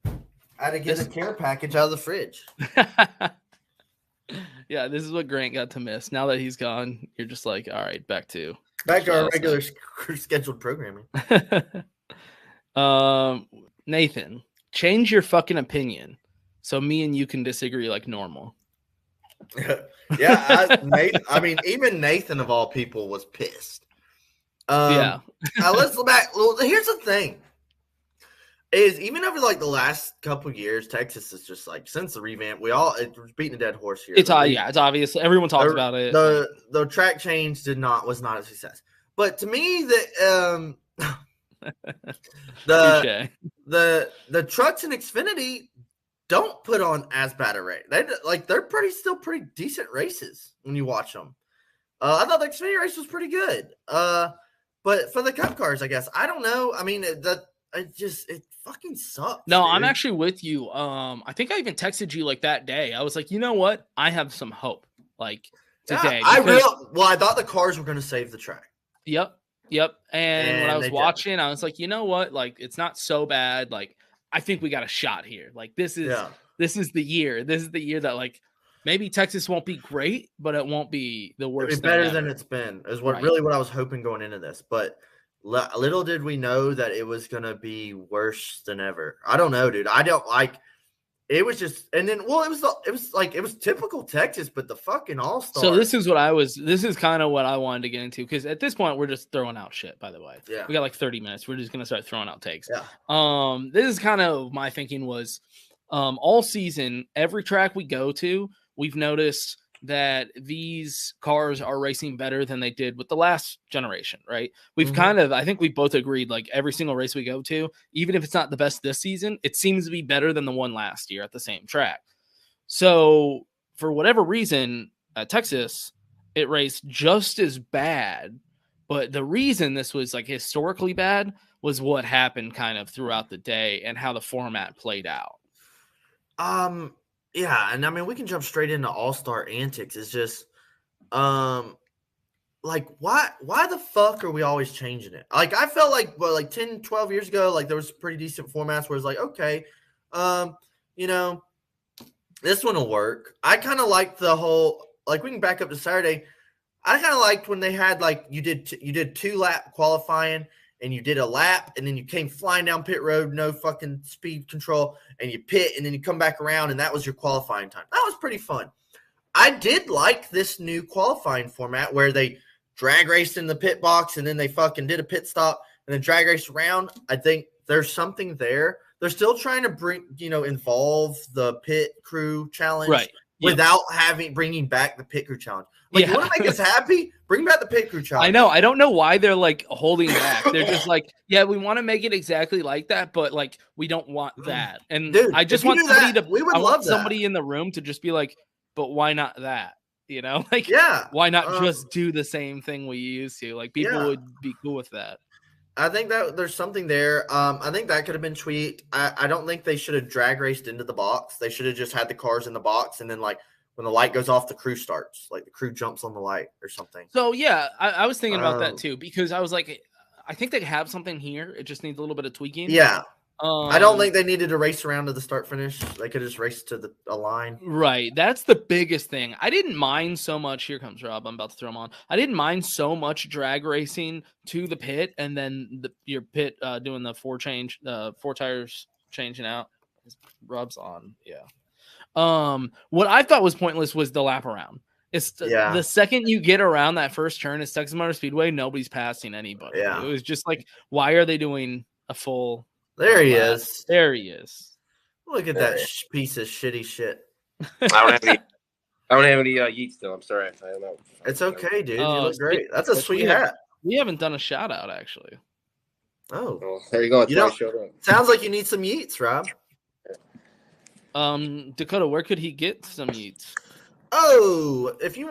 S2: I had to get a care package out of the fridge.
S1: Yeah, this is what Grant got to miss. Now that he's gone, you're just like, all right, back to
S2: our regular scheduled programming.
S1: Nathan, change your fucking opinion so me and you can disagree like normal.
S2: Yeah, I mean, even Nathan of all people was pissed. Let's go back. Well, here's the thing. Is even over like the last couple years, Texas is just like since the revamp, it's beating a dead horse here.
S1: It's obvious. Everyone talks about it.
S2: The track change was not a success. But to me, the trucks in Xfinity don't put on as bad a race. They're still pretty decent races when you watch them. I thought the Xfinity race was pretty good. But for the Cup cars, I guess I don't know. I mean, it fucking sucks.
S1: No,
S2: dude.
S1: I'm actually with you. I think I even texted you like that day. I was like, you know what? I have some hope. Like today,
S2: I thought the cars were going to save the track.
S1: Yep. And when I was watching, I was like, you know what? Like, it's not so bad. Like, I think we got a shot here. Like, this is the year. This is the year that like maybe Texas won't be great, but it won't be the worst.
S2: It'll be better than it's been. Is what I was hoping going into this, but little did we know that it was going to be worse than ever. I don't know, dude. I don't like. It was just, and then, it was typical Texas, but the fucking All-Star.
S1: So this is kind of what I wanted to get into, because at this point, we're just throwing out shit, by the way.
S2: Yeah.
S1: We got like 30 minutes. We're just going to start throwing out takes.
S2: Yeah.
S1: This is kind of my thinking was, all season, every track we go to, we've noticed that these cars are racing better than they did with the last generation, right? We've I think we both agreed, like every single race we go to, even if it's not the best this season, it seems to be better than the one last year at the same track. So for whatever reason, at Texas, it raced just as bad. But the reason this was like historically bad was what happened kind of throughout the day and how the format played out.
S2: Yeah, and I mean we can jump straight into All-Star antics. It's just like why the fuck are we always changing it? Like I felt like 10, 12 years ago, like there was pretty decent formats where it's like, okay, this one will work. I kind of liked the whole, like we can back up to Saturday. I kind of liked when they had like you did 2-lap qualifying and you did a lap and then you came flying down pit road, no fucking speed control, and you pit and then you come back around and that was your qualifying time. That was pretty fun. I did like this new qualifying format where they drag raced in the pit box and then they fucking did a pit stop and then drag raced around. I think there's something there. They're still trying to involve the pit crew challenge,
S1: right?
S2: Without bringing back the pit crew challenge. Like, you want to make us happy? Bring back the pit crew challenge.
S1: I know. I don't know why they're like holding back. They're just like, yeah, we want to make it exactly like that, but like we don't want that. And
S2: dude,
S1: I just want somebody
S2: somebody
S1: in the room to just be like, but why not that? You know, like,
S2: yeah,
S1: why not just do the same thing we used to? Like, people would be cool with that.
S2: I think that there's something there. I think that could have been tweaked. I don't think they should have drag raced into the box. They should have just had the cars in the box, and then like when the light goes off, the crew starts. Like the crew jumps on the light or something.
S1: So yeah, I was thinking about that too, because I was like, I think they have something here. It just needs a little bit of tweaking.
S2: Yeah. I don't think they needed to race around to the start finish. They could just race to a line.
S1: Right. That's the biggest thing. I didn't mind so much. Here comes Rob. I'm about to throw him on. I didn't mind so much drag racing to the pit and then your pit doing the four tires changing out. Rob's on. Yeah. What I thought was pointless was the lap around. It's the second you get around that first turn, it's Texas Motor Speedway. Nobody's passing anybody.
S2: Yeah.
S1: It was just like, why are they doing a full?
S2: There he is.
S1: There he is.
S2: Look at that piece of shitty shit.
S6: I don't have any yeets though. I'm sorry. I don't know.
S2: It's okay, dude. You look great. That's a sweet hat.
S1: We haven't done a shout out actually.
S2: Oh,
S6: well, there you go.
S2: Sounds like you need some yeets, Rob.
S1: Dakota, where could he get some yeets?
S2: Oh, if you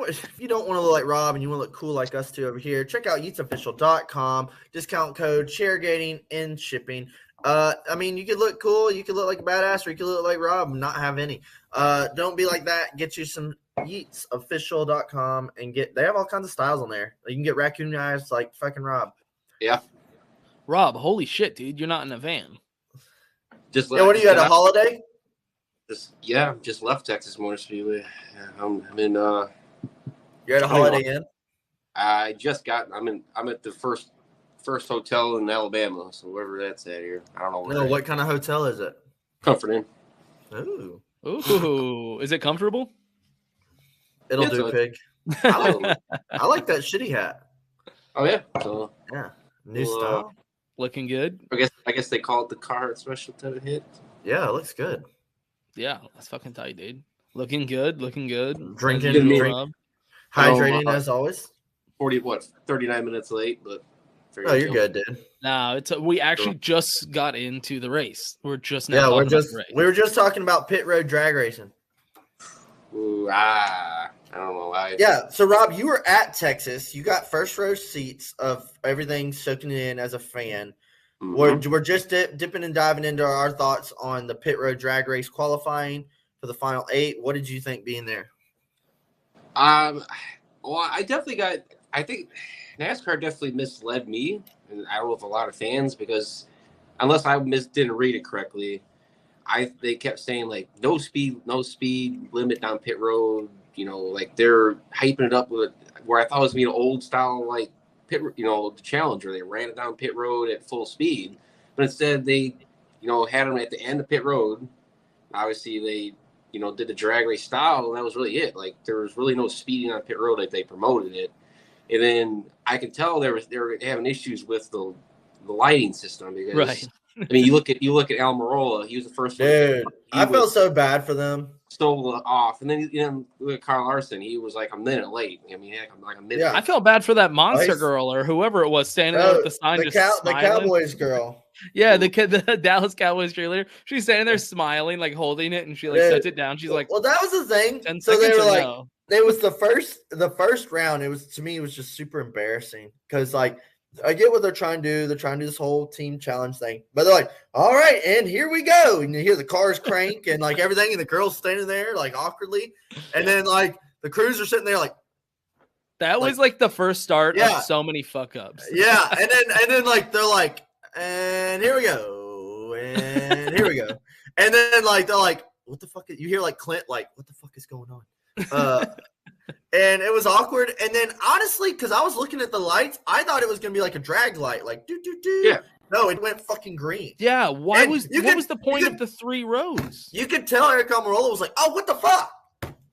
S2: don't want to look like Rob and you want to look cool like us two over here, check out yeetsofficial.com. Discount code ShareGating in shipping. I mean, you could look cool, you could look like a badass, or you could look like Rob and not have any. Don't be like that. Get you some yeetsofficial.com and they have all kinds of styles on there. You can get raccoon eyes like fucking Rob.
S6: Yeah.
S1: Rob, holy shit, dude, you're not in a van.
S2: What are you at a holiday?
S6: Just left Texas Motor Speedway. I'm in.
S2: You're at a Holiday Inn.
S6: I just got. I'm at the first hotel in Alabama, so wherever that's at here. I don't know.
S2: What kind of hotel is it?
S6: Comfort Inn.
S1: Ooh, is it comfortable?
S2: It'll do, pig. I like that shitty hat.
S6: Oh yeah. So
S2: yeah, new style.
S1: Looking good.
S6: I guess they call it the car special type of hit.
S2: Yeah, it looks good.
S1: Yeah, that's fucking tight, dude. Looking good.
S2: Drinking, hydrating as always.
S6: 39 minutes late, but
S2: Oh, you're good, dude.
S1: No, we actually just got into the race. We're just now.
S2: Yeah,
S1: talking about the race.
S2: we were just talking about pit road drag racing.
S6: Ooh, I don't know why.
S2: Yeah, so Rob, you were at Texas. You got first row seats of everything soaking in as a fan.
S6: Mm-hmm.
S2: We're just dipping and diving into our thoughts on the pit road drag race qualifying for the final 8. What did you think being there?
S6: Well, I think NASCAR definitely misled me, and I don't know if a lot of fans, because unless I didn't read it correctly, they kept saying like no speed limit down pit road. Like they're hyping it up with where I thought it was an old style like pit, the Challenger. They ran it down pit road at full speed, but instead they, had them at the end of pit road. Obviously they, did the drag race style, and that was really it. Like there was really no speeding on pit road like they promoted it. And then I could tell they were having issues with the lighting system, because
S1: right.
S6: I mean, you look at Almirola. He was the first one.
S2: Dude, I felt so bad for them.
S6: So off, and then look at Carl Larson. He was like a minute late. I mean, like a minute.
S2: Yeah.
S1: I felt bad for that monster girl or whoever it was standing there with the sign,
S2: the Cowboys girl.
S1: Yeah, the Dallas Cowboys cheerleader. She's standing there smiling, like holding it, and she like sets it down. She's like,
S2: well, that was the thing.
S1: 10
S2: So they
S1: seconds
S2: were like,
S1: no.
S2: It was the first round. It was, to me, it was just super embarrassing, because like I get what they're trying to do. They're trying to do this whole team challenge thing, but they're like, all right, and here we go. And you hear the cars crank and like everything, and the girl's standing there like awkwardly, and then like the crews are sitting there like.
S1: That was like the first start of so many fuck ups.
S2: Yeah, and then like they're like, and here we go, and here we go, and then like they're like, what the fuck? You hear like Clint like, what the fuck is going on? And it was awkward. And then honestly, because I was looking at the lights, I thought it was gonna be like a drag light, like do.
S6: Yeah.
S2: No, it went fucking green.
S1: Yeah. What was the point of the 3 rows?
S2: You could tell Eric Almirola was like, oh, what the fuck?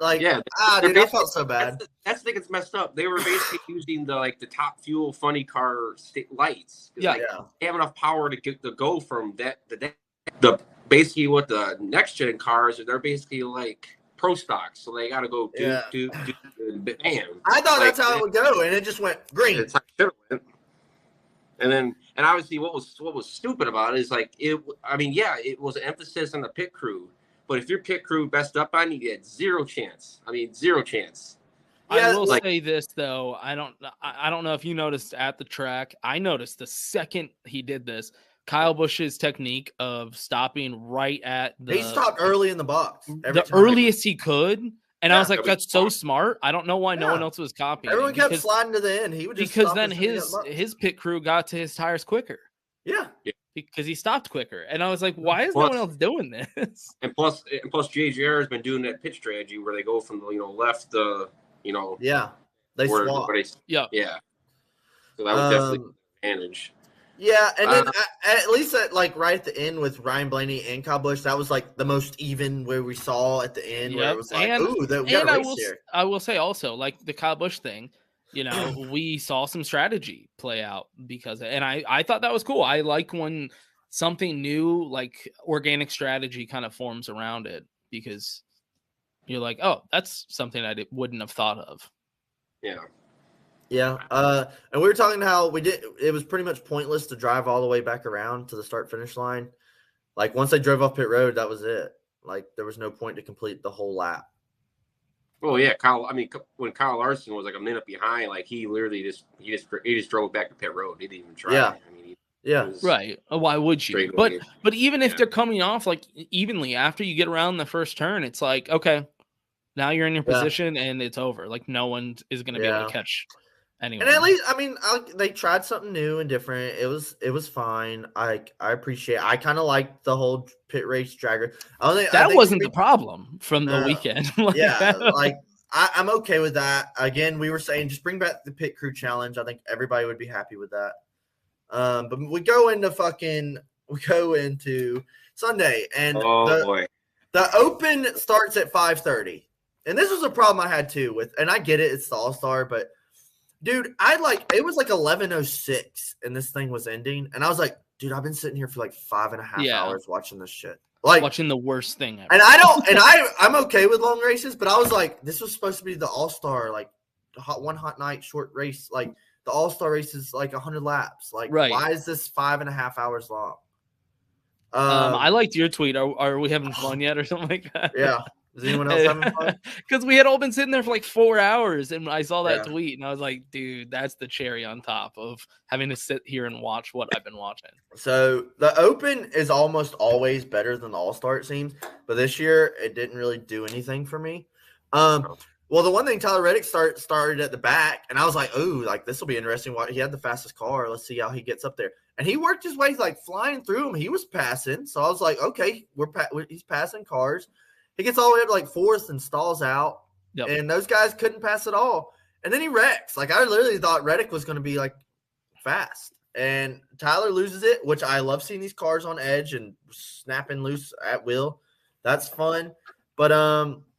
S2: Like,
S6: yeah,
S2: dude, I felt so bad.
S6: That's the thing that's messed up. They were basically using the Top Fuel funny car lights.
S1: Yeah.
S6: They have enough power to go from that the basically what the next gen cars are. They're basically like pro stocks, so they got to go do bam.
S2: I thought that's how it would go, and it just went green.
S6: It's like it went. And obviously what was stupid about it is like it. I mean, yeah, it was an emphasis on the pit crew, but if your pit crew messed up on you, had zero chance. I mean, zero chance.
S1: Yeah, I will say this though. I don't know if you noticed at the track. I noticed the second he did this, Kyle Busch's technique of stopping right at
S2: he stopped early in the box.
S1: Earliest he could. And I was like, that's so smart. I don't know why no one else was copying.
S2: Everyone kept sliding to the end. He would just
S1: because then his pit crew got to his tires quicker.
S2: Yeah.
S1: Because he stopped quicker. And I was like, why is no one else doing this?
S6: And plus JGR has been doing that pitch strategy where they go from the left
S2: yeah. They swap.
S1: Yeah.
S6: So that was definitely an advantage.
S2: Yeah, and then at least right at the end with Ryan Blaney and Kyle Busch, that was like the most even where we saw at the end where it was like, ooh, we got a race here.
S1: I will say also, like the Kyle Busch thing, we saw some strategy play out and I thought that was cool. I like when something new, like organic strategy kind of forms around it, because you're like, oh, that's something I wouldn't have thought of.
S6: Yeah.
S2: Yeah, and we were talking how it was pretty much pointless to drive all the way back around to the start-finish line. Like, once they drove off pit road, that was it. Like, there was no point to complete the whole lap.
S6: Well, yeah, when Kyle Larson was like a minute behind, like, he literally just drove back to pit road. He didn't even try.
S2: Yeah.
S6: I mean,
S1: right. Why would you? But even if they're coming off, like, evenly, after you get around the first turn, it's like, okay, now you're in your position and it's over. Like, no one is going to be able to catch anyone.
S2: And at least, I mean, they tried something new and different. It was fine. I appreciate. I kind of like the whole pit race dragger. I think
S1: wasn't the problem from the weekend.
S2: I'm okay with that. Again, we were saying just bring back the pit crew challenge. I think everybody would be happy with that. But we go into Sunday, and the Open starts at 5:30. And this was a problem I had too and I get it, it's the All-Star, but dude, it was like 11:06 and this thing was ending. And I was like, dude, I've been sitting here for like 5.5 hours watching this shit. Like
S1: watching the worst thing ever.
S2: And I'm okay with long races, but I was like, this was supposed to be the All-Star, like one hot night, short race. Like, the All-Star race is like 100 laps. Like,
S1: Right.
S2: why is this 5.5 hours long?
S1: I liked your tweet. Are we having fun yet or something like that?
S2: Yeah. Is anyone else having fun?
S1: Because we had all been sitting there for like 4 hours, and I saw that
S2: Yeah.
S1: tweet, and I was like, dude, that's the cherry on top of having to sit here and watch what I've been watching.
S2: So the Open is almost always better than the All-Star, it seems. But this year, it didn't really do anything for me. Well, the one thing, Tyler Reddick started at the back, and I was like, ooh, like this will be interesting. He had the fastest car. Let's see how he gets up there. And he worked his way like flying through him. He was passing. So I was like, okay, he's passing cars. He gets all the way up to like fourth and stalls out.
S1: Yep.
S2: And those guys couldn't pass at all. And then he wrecks. Like, I literally thought Reddick was going to be like fast. And Tyler loses it, which I love seeing these cars on edge and snapping loose at will. That's fun. But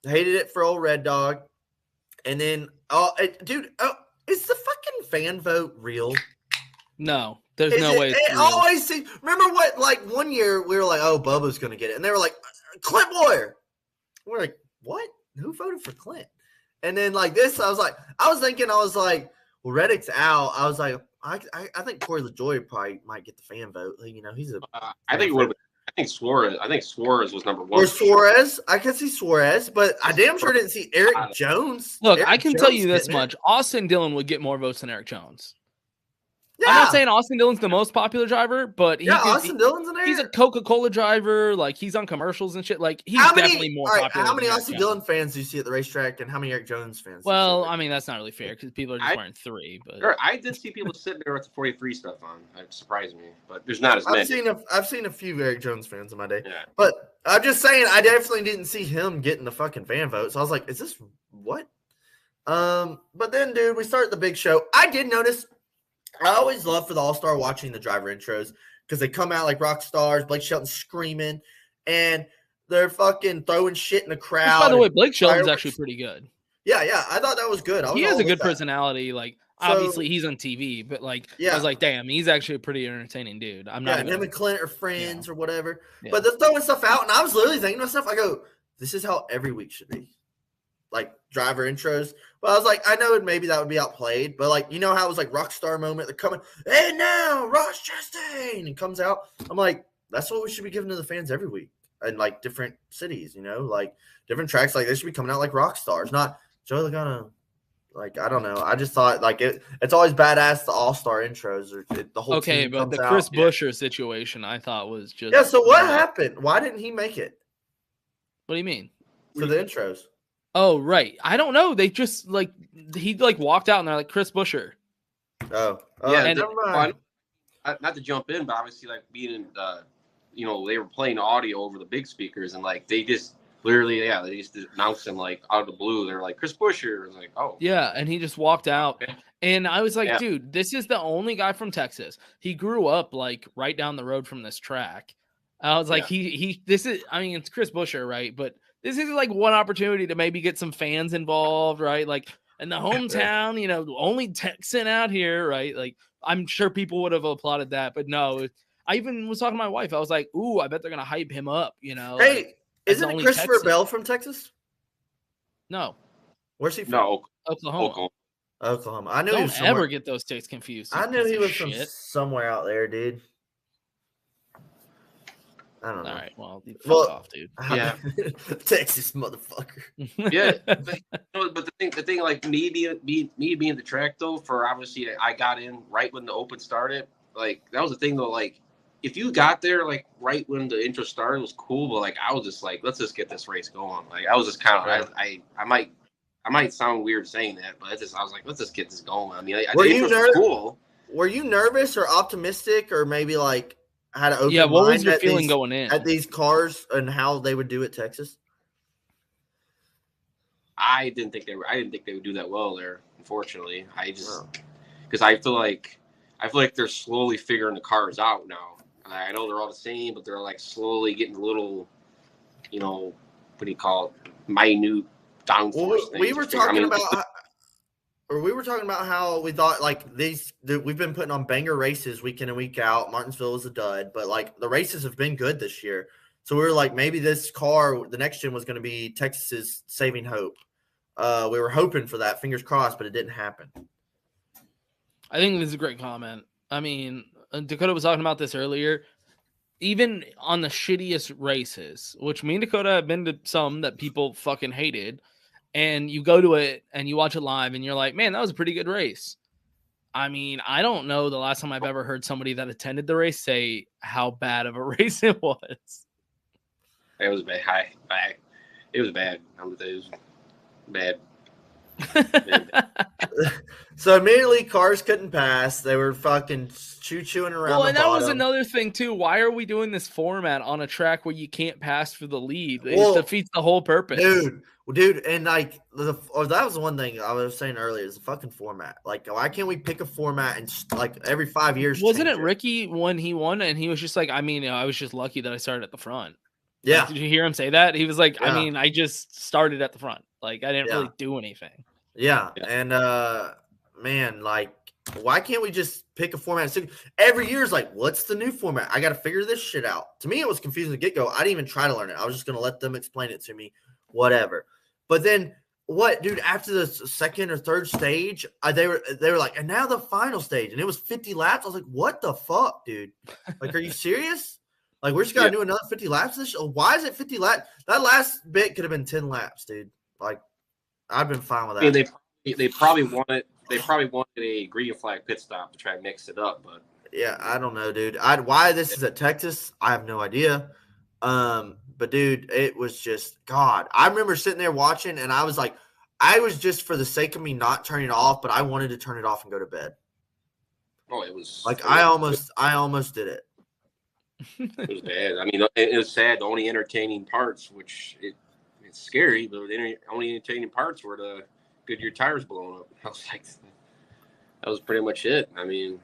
S2: hated it for old Red Dog. And then, is the fucking fan vote real?
S1: No, there's no way.
S2: It always seems. Remember what? Like 1 year, we were like, "Oh, Bubba's going to get it," and they were like, "Clint Boyer." We're like, "What? Who voted for Clint?" And then like this, I was like, "Well, Reddick's out." I was like, "I think Corey LaJoy probably might get the fan vote." You know, he's a.
S6: I think it would. I think Suarez was number one.
S2: Or Suarez. I could see Suarez, but I damn sure didn't see Eric Jones.
S1: Look,
S2: Eric
S1: I can
S2: Jones
S1: tell you this
S2: getting it.
S1: much: Austin Dillon would get more votes than Eric Jones.
S2: Yeah.
S1: I'm not saying Austin Dillon's the most popular driver, but
S2: Austin Dillon's in there.
S1: He's a Coca-Cola driver. Like, he's on commercials and shit. Like, he's definitely more popular.
S2: How many
S1: than
S2: Austin Dillon fans do you see at the racetrack, and how many Eric Jones fans?
S1: Well, I mean, that's not really fair because people are just wearing 3. But
S6: I did see people sitting there with the 43 stuff on. It surprised me, but there's not as many.
S2: I've seen a few Eric Jones fans in my day.
S6: Yeah.
S2: But I'm just saying, I definitely didn't see him getting the fucking fan vote. So I was like, is this what? But then, dude, we started the big show. I did notice. I always love for the All-Star watching the driver intros because they come out like rock stars, Blake Shelton screaming, and they're fucking throwing shit in the crowd.
S1: By the way, Blake Shelton's actually pretty good.
S2: Yeah, I thought that was good.
S1: He has a good personality. Like, obviously, he's on TV, but like, I was like, damn, he's actually a pretty entertaining dude. I'm not.
S2: Yeah, him and Clint are friends or whatever.
S1: Yeah.
S2: But they're throwing stuff out, and I was literally thinking to myself, I go, this is how every week should be. Like driver intros. But I was like, I know maybe that would be outplayed, but like, you know how it was like rock star moment. They're coming, hey now, Ross Chastain, and comes out. I'm like, that's what we should be giving to the fans every week in like different cities, you know, like different tracks. Like they should be coming out like rock stars, not Joey Logano. Like, I don't know. I just thought like it's always badass the all-star intros or the whole team
S1: but
S2: comes
S1: the
S2: out.
S1: Chris Buescher situation I thought was just
S2: so what happened? Why didn't he make it?
S1: What do you mean?
S2: For the intros.
S1: Oh, right. I don't know. They just like he like walked out and they're like Chris Buescher.
S2: Oh,
S6: yeah.
S2: and
S6: not to jump in, but obviously like being in, they were playing audio over the big speakers and like they just literally, they just announced him like out of the blue. They're like Chris Buescher. I was like, oh,
S1: yeah, and he just walked out.
S6: Okay.
S1: And I was like, dude, this is the only guy from Texas. He grew up like right down the road from this track. I was like, it's Chris Buescher, right? But this is like one opportunity to maybe get some fans involved, right? Like in the hometown, only Texan out here, right? Like I'm sure people would have applauded that, but no. I even was talking to my wife. I was like, ooh, I bet they're gonna hype him up,
S2: Hey,
S1: like,
S2: isn't it Christopher
S1: Texan.
S2: Bell from Texas?
S1: No.
S2: Where's he from?
S6: No,
S1: Oklahoma.
S2: I knew he was somewhere.
S1: Ever get those states confused.
S2: I knew he was from somewhere out there, dude. I don't know.
S1: All right, well, fuck off, dude.
S6: Yeah,
S2: Texas motherfucker.
S6: Yeah, but the thing, like me being the track though, for obviously I got in right when the Open started. Like that was the thing though. Like if you got there like right when the intro started, it was cool. But like I was just like, let's just get this race going. Like I was just kind of I might sound weird saying that, but I was like, let's just get this going. I mean, cool.
S2: Were you nervous or optimistic or maybe like had an open
S1: what
S2: mind
S1: was your feeling going in
S2: at these cars and how they would do at Texas?
S6: I didn't think they would do that well there. Unfortunately, because I feel like they're slowly figuring the cars out now. I know they're all the same, but they're like slowly getting a little, what do you call it, minute downforce things.
S2: We were talking about how we thought like we've been putting on banger races week in and week out. Martinsville was a dud, but like the races have been good this year. So we were like, maybe this car, the next gen, was going to be Texas's saving hope. We were hoping for that, fingers crossed, but it didn't happen.
S1: I think this is a great comment. I mean, Dakota was talking about this earlier. Even on the shittiest races, which me and Dakota have been to some that people fucking hated, and you go to it and you watch it live and you're like, man, that was a pretty good race. I mean, I don't know the last time I've ever heard somebody that attended the race say how bad of a race it was.
S6: It was bad. It was bad. It was bad.
S2: So immediately cars couldn't pass. They were fucking choo-chooing around.
S1: Well,
S2: the
S1: and that
S2: bottom.
S1: was another thing too. Why are we doing this format on a track where you can't pass for the lead?
S2: Well,
S1: it defeats the whole purpose,
S2: dude. And like that was the one thing I was saying earlier is the fucking format. Like, why can't we pick a format and like every 5 years?
S1: Wasn't it Ricky when he won and he was just like, I mean, I was just lucky that I started at the front.
S2: Yeah.
S1: Like, did you hear him say that? He was like, I mean, I just started at the front. Like, I didn't really do anything.
S2: Yeah. And man, like, why can't we just pick a format? Every year is like, what's the new format? I got to figure this shit out. To me, it was confusing to get go. I didn't even try to learn it. I was just going to let them explain it to me, whatever. But then what, dude, after the second or third stage, they were like, and now the final stage, and it was 50 laps. I was like, what the fuck, dude? Like, are you serious? Like, we're just got to do another 50 laps this show? Why is it 50 laps? That last bit could have been 10 laps, dude. Like, I've been fine with that.
S6: I mean, they probably wanted a green flag pit stop to try and mix it up, but
S2: yeah, I don't know, dude. Why this is at Texas, I have no idea. But dude, it was just God. I remember sitting there watching, and I was like, I was just for the sake of me not turning it off, but I wanted to turn it off and go to bed.
S6: Oh, it was
S2: like I almost did it.
S6: It was bad. I mean, it was sad. The only entertaining parts, which it's scary, but the only entertaining parts were the Goodyear tires blowing up. I was like, that was pretty much it. I mean,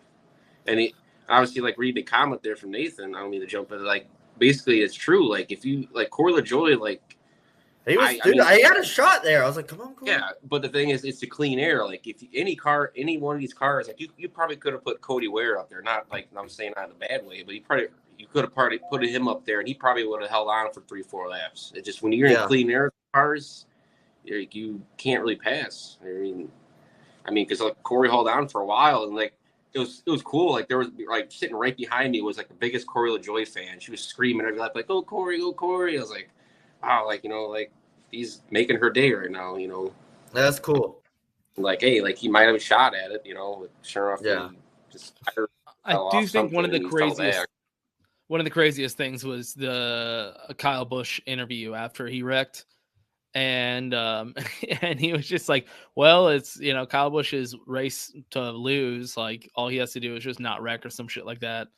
S6: and he obviously like read the comment there from Nathan. I don't mean to jump in. Like, basically, it's true. Like, if you like Corey LaJoy, like
S2: he was, I had a shot there. I was like, come on, Corey.
S6: Yeah, but the thing is, it's the clean air. Like, if any one of these cars, like you probably could have put Cody Ware up there. Not like I'm saying not in a bad way, but you could have put him up there, and he probably would have held on for 3-4 laps. It just when you're in clean air cars, you can't really pass. I mean, because like Corey held on for a while, and like it was cool. Like there was like sitting right behind me was like the biggest Corey LaJoy fan. She was screaming every lap like, "Go Corey, go Corey!" I was like, wow, like like he's making her day right now.
S2: That's cool.
S6: Like, hey, like he might have a shot at it. But sure enough,
S1: I do think one of the craziest things was the Kyle Busch interview after he wrecked. And and he was just like, well, it's Kyle Busch's race to lose. Like all he has to do is just not wreck or some shit like that.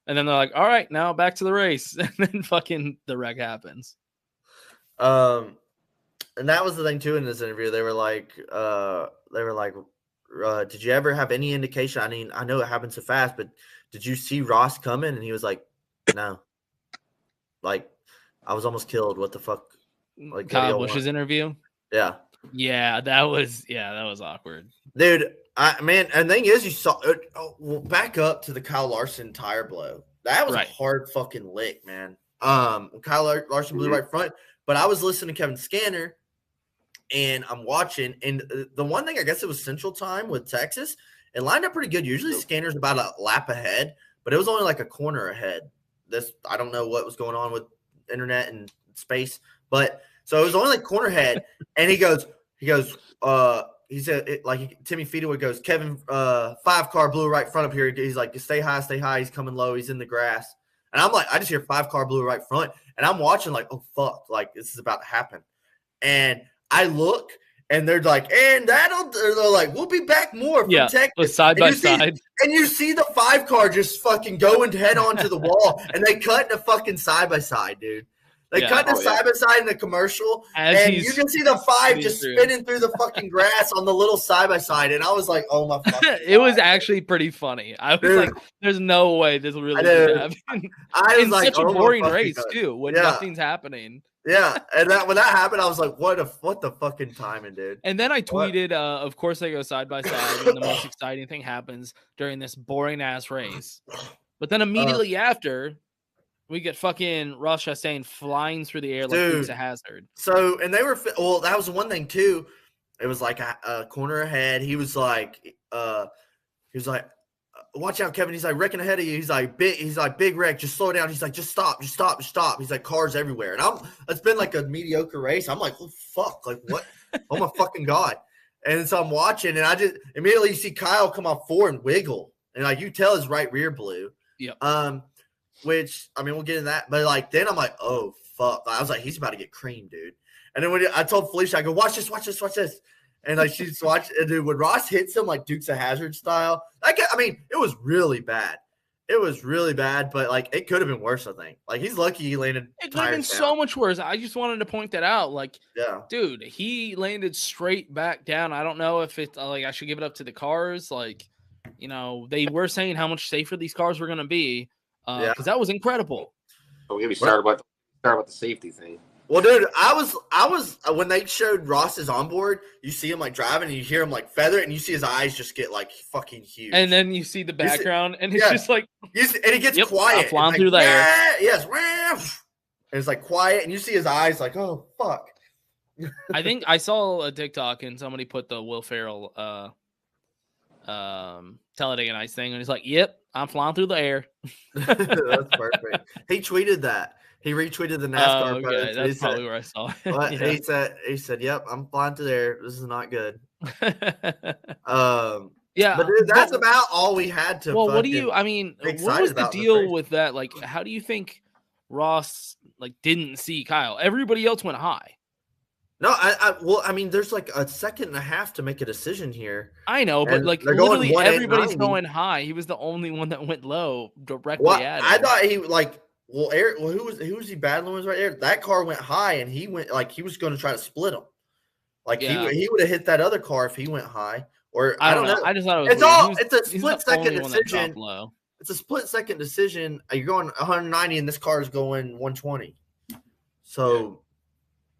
S1: And then they're like, all right, now back to the race. And then fucking the wreck happens.
S2: And that was the thing too in this interview. They were like, did you ever have any indication? I mean, I know it happened so fast, but did you see Ross coming? And he was like, no. Like, I was almost killed. What the fuck? Like
S1: Kyle Busch's interview.
S2: Yeah,
S1: that was awkward,
S2: dude. And the thing is, you saw it. Back up to the Kyle Larson tire blow. That was a hard fucking lick, man. Kyle Larson blew right front, but I was listening to Kevin Scanner, and I'm watching. And the one thing, I guess it was Central Time with Texas. It lined up pretty good. Usually Scanner's about a lap ahead, but it was only like a corner ahead. I don't know what was going on with internet and space, but so it was only like corner head, and he said like Timmy Fedewood goes, Kevin, 5-car blew right front up here. He's like, stay high. He's coming low. He's in the grass. And I'm like, I just hear 5-car blew right front, and I'm watching like, oh fuck, like this is about to happen. And I look, and they're like, and they're like, we'll be back more from Texas.
S1: Side by side.
S2: And you see the 5-car just fucking going head on to the wall, and they cut the fucking side by side, dude. They cut the side by side in the commercial, and you can see the 5 just spinning through the fucking grass on the little side by side. And I was like, "Oh my fucking!"
S1: It was actually pretty funny. I was like, "There's no way this will really happen."
S2: I was like,
S1: such a boring race too, when nothing's happening.
S2: Yeah, and when that happened, I was like, "What the fucking timing, dude!"
S1: And then I tweeted, "Of course they go side by side, and the most exciting thing happens during this boring ass race." But then immediately after, we get fucking Ross Chastain flying through the air like it's a hazard.
S2: So, and they were that was one thing too. It was like a corner ahead. He was like, He was like, watch out, Kevin. He's like, wrecking ahead of you. He's like, big wreck. Just slow down. He's like, just stop. He's like, cars everywhere. And it's been like a mediocre race. I'm like, oh, fuck. Like, what? Oh, my fucking God. And so I'm watching, and I just immediately you see Kyle come off 4 and wiggle. And like, you tell his right rear blew.
S1: Yep.
S2: Which, I mean, we'll get in that. But like, then I'm like, oh, fuck. I was like, he's about to get creamed, dude. And then when I told Felicia, I go, watch this. And like she's watching, and dude, when Ross hits him like Dukes of Hazzard style, I mean, it was really bad. But like it could have been worse. I think. Like he's lucky he landed.
S1: It could have been so much worse. I just wanted to point that out. Like,
S2: yeah,
S1: dude, he landed straight back down. I don't know if it's like I should give it up to the cars. Like, you know, they were saying how much safer these cars were going to be. Because that was incredible.
S6: Oh, we start about the safety thing.
S2: Well, dude, I was when they showed Ross's onboard, you see him like driving and you hear him like feather it and you see his eyes just get like fucking huge.
S1: And then you see the background and it's just like,
S2: and it gets quiet.
S1: Flying through the air.
S2: Yes. And it's like quiet and you see his eyes like, oh, fuck.
S1: I think I saw a TikTok and somebody put the Will Ferrell Talladega Nights thing and he's like, yep, I'm flying through the air.
S2: That's perfect. He tweeted that. He retweeted the NASCAR post.
S1: That's probably where I saw it.
S2: But he said, yep, I'm flying through there. This is not good.
S1: Yeah.
S2: But dude, that's about all we had to.
S1: Well, what was the deal with that? Like, how do you think Ross like didn't see Kyle? Everybody else went high.
S2: No, I mean, there's like a second and a half to make a decision here.
S1: I know, but like literally everybody's going high. He was the only one that went low directly at him.
S2: I thought he like. Well, Eric. Well, who was he battling with right there? That car went high, and he went like he was going to try to split him. Like he would have hit that other car if he went high. Or I don't know.
S1: I just thought it was.
S2: It's a split second decision. It's a split second decision. You're going 190, and this car is going 120. So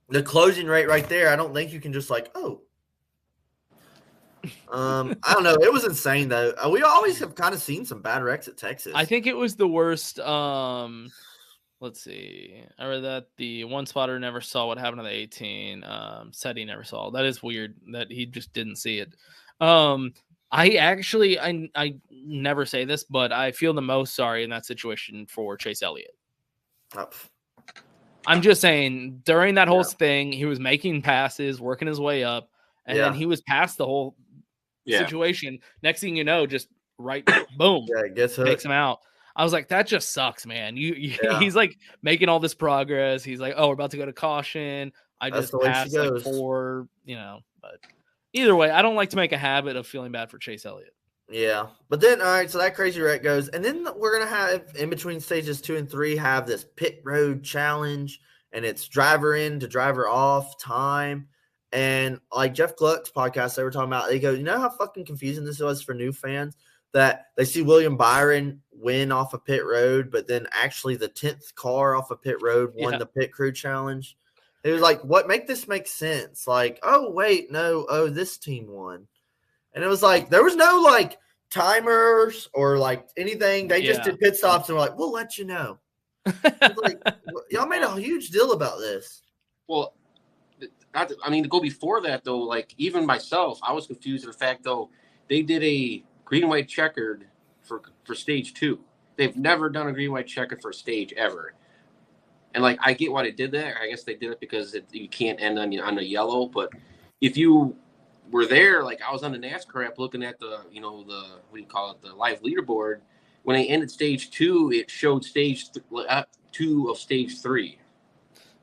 S2: the closing rate right there, I don't think you can just like I don't know. It was insane though. We always have kind of seen some bad wrecks at Texas.
S1: I think it was the worst. Let's see. I read that the one spotter never saw what happened to the 18. Said he never saw. That is weird that he just didn't see it. I never say this, but I feel the most sorry in that situation for Chase Elliott.
S2: Oh.
S1: I'm just saying during that whole thing, he was making passes, working his way up, and then he was past the whole situation. Next thing you know, just boom, takes him out. I was like, that just sucks, man. He's like making all this progress. He's like, oh, we're about to go to caution. I just passed like 4, but either way, I don't like to make a habit of feeling bad for Chase Elliott.
S2: Yeah. But then, all right, so that crazy wreck goes. And then we're going to have, in between stages 2 and 3, have this pit road challenge. And it's driver in to driver off time. And like Jeff Gluck's podcast, they were talking about, they go, you know how fucking confusing this was for new fans? That they see William Byron win off a pit road, but then actually the 10th car off a pit road won the pit crew challenge. It was like, what? Make this make sense? Like, oh, wait, no. Oh, this team won. And it was like, there was no like timers or like anything. They just did pit stops and were like, we'll let you know. Like, y'all made a huge deal about this.
S6: Well, to go before that, though, like even myself, I was confused with the fact, though, they did a green, white checkered for stage 2. They've never done a green, white checkered for a stage ever. And like, I get why they did that. I guess they did it because you can't end on a yellow. But if you were there, like I was on the NASCAR app looking at the live leaderboard. When they ended stage 2, it showed stage 2 of stage 3.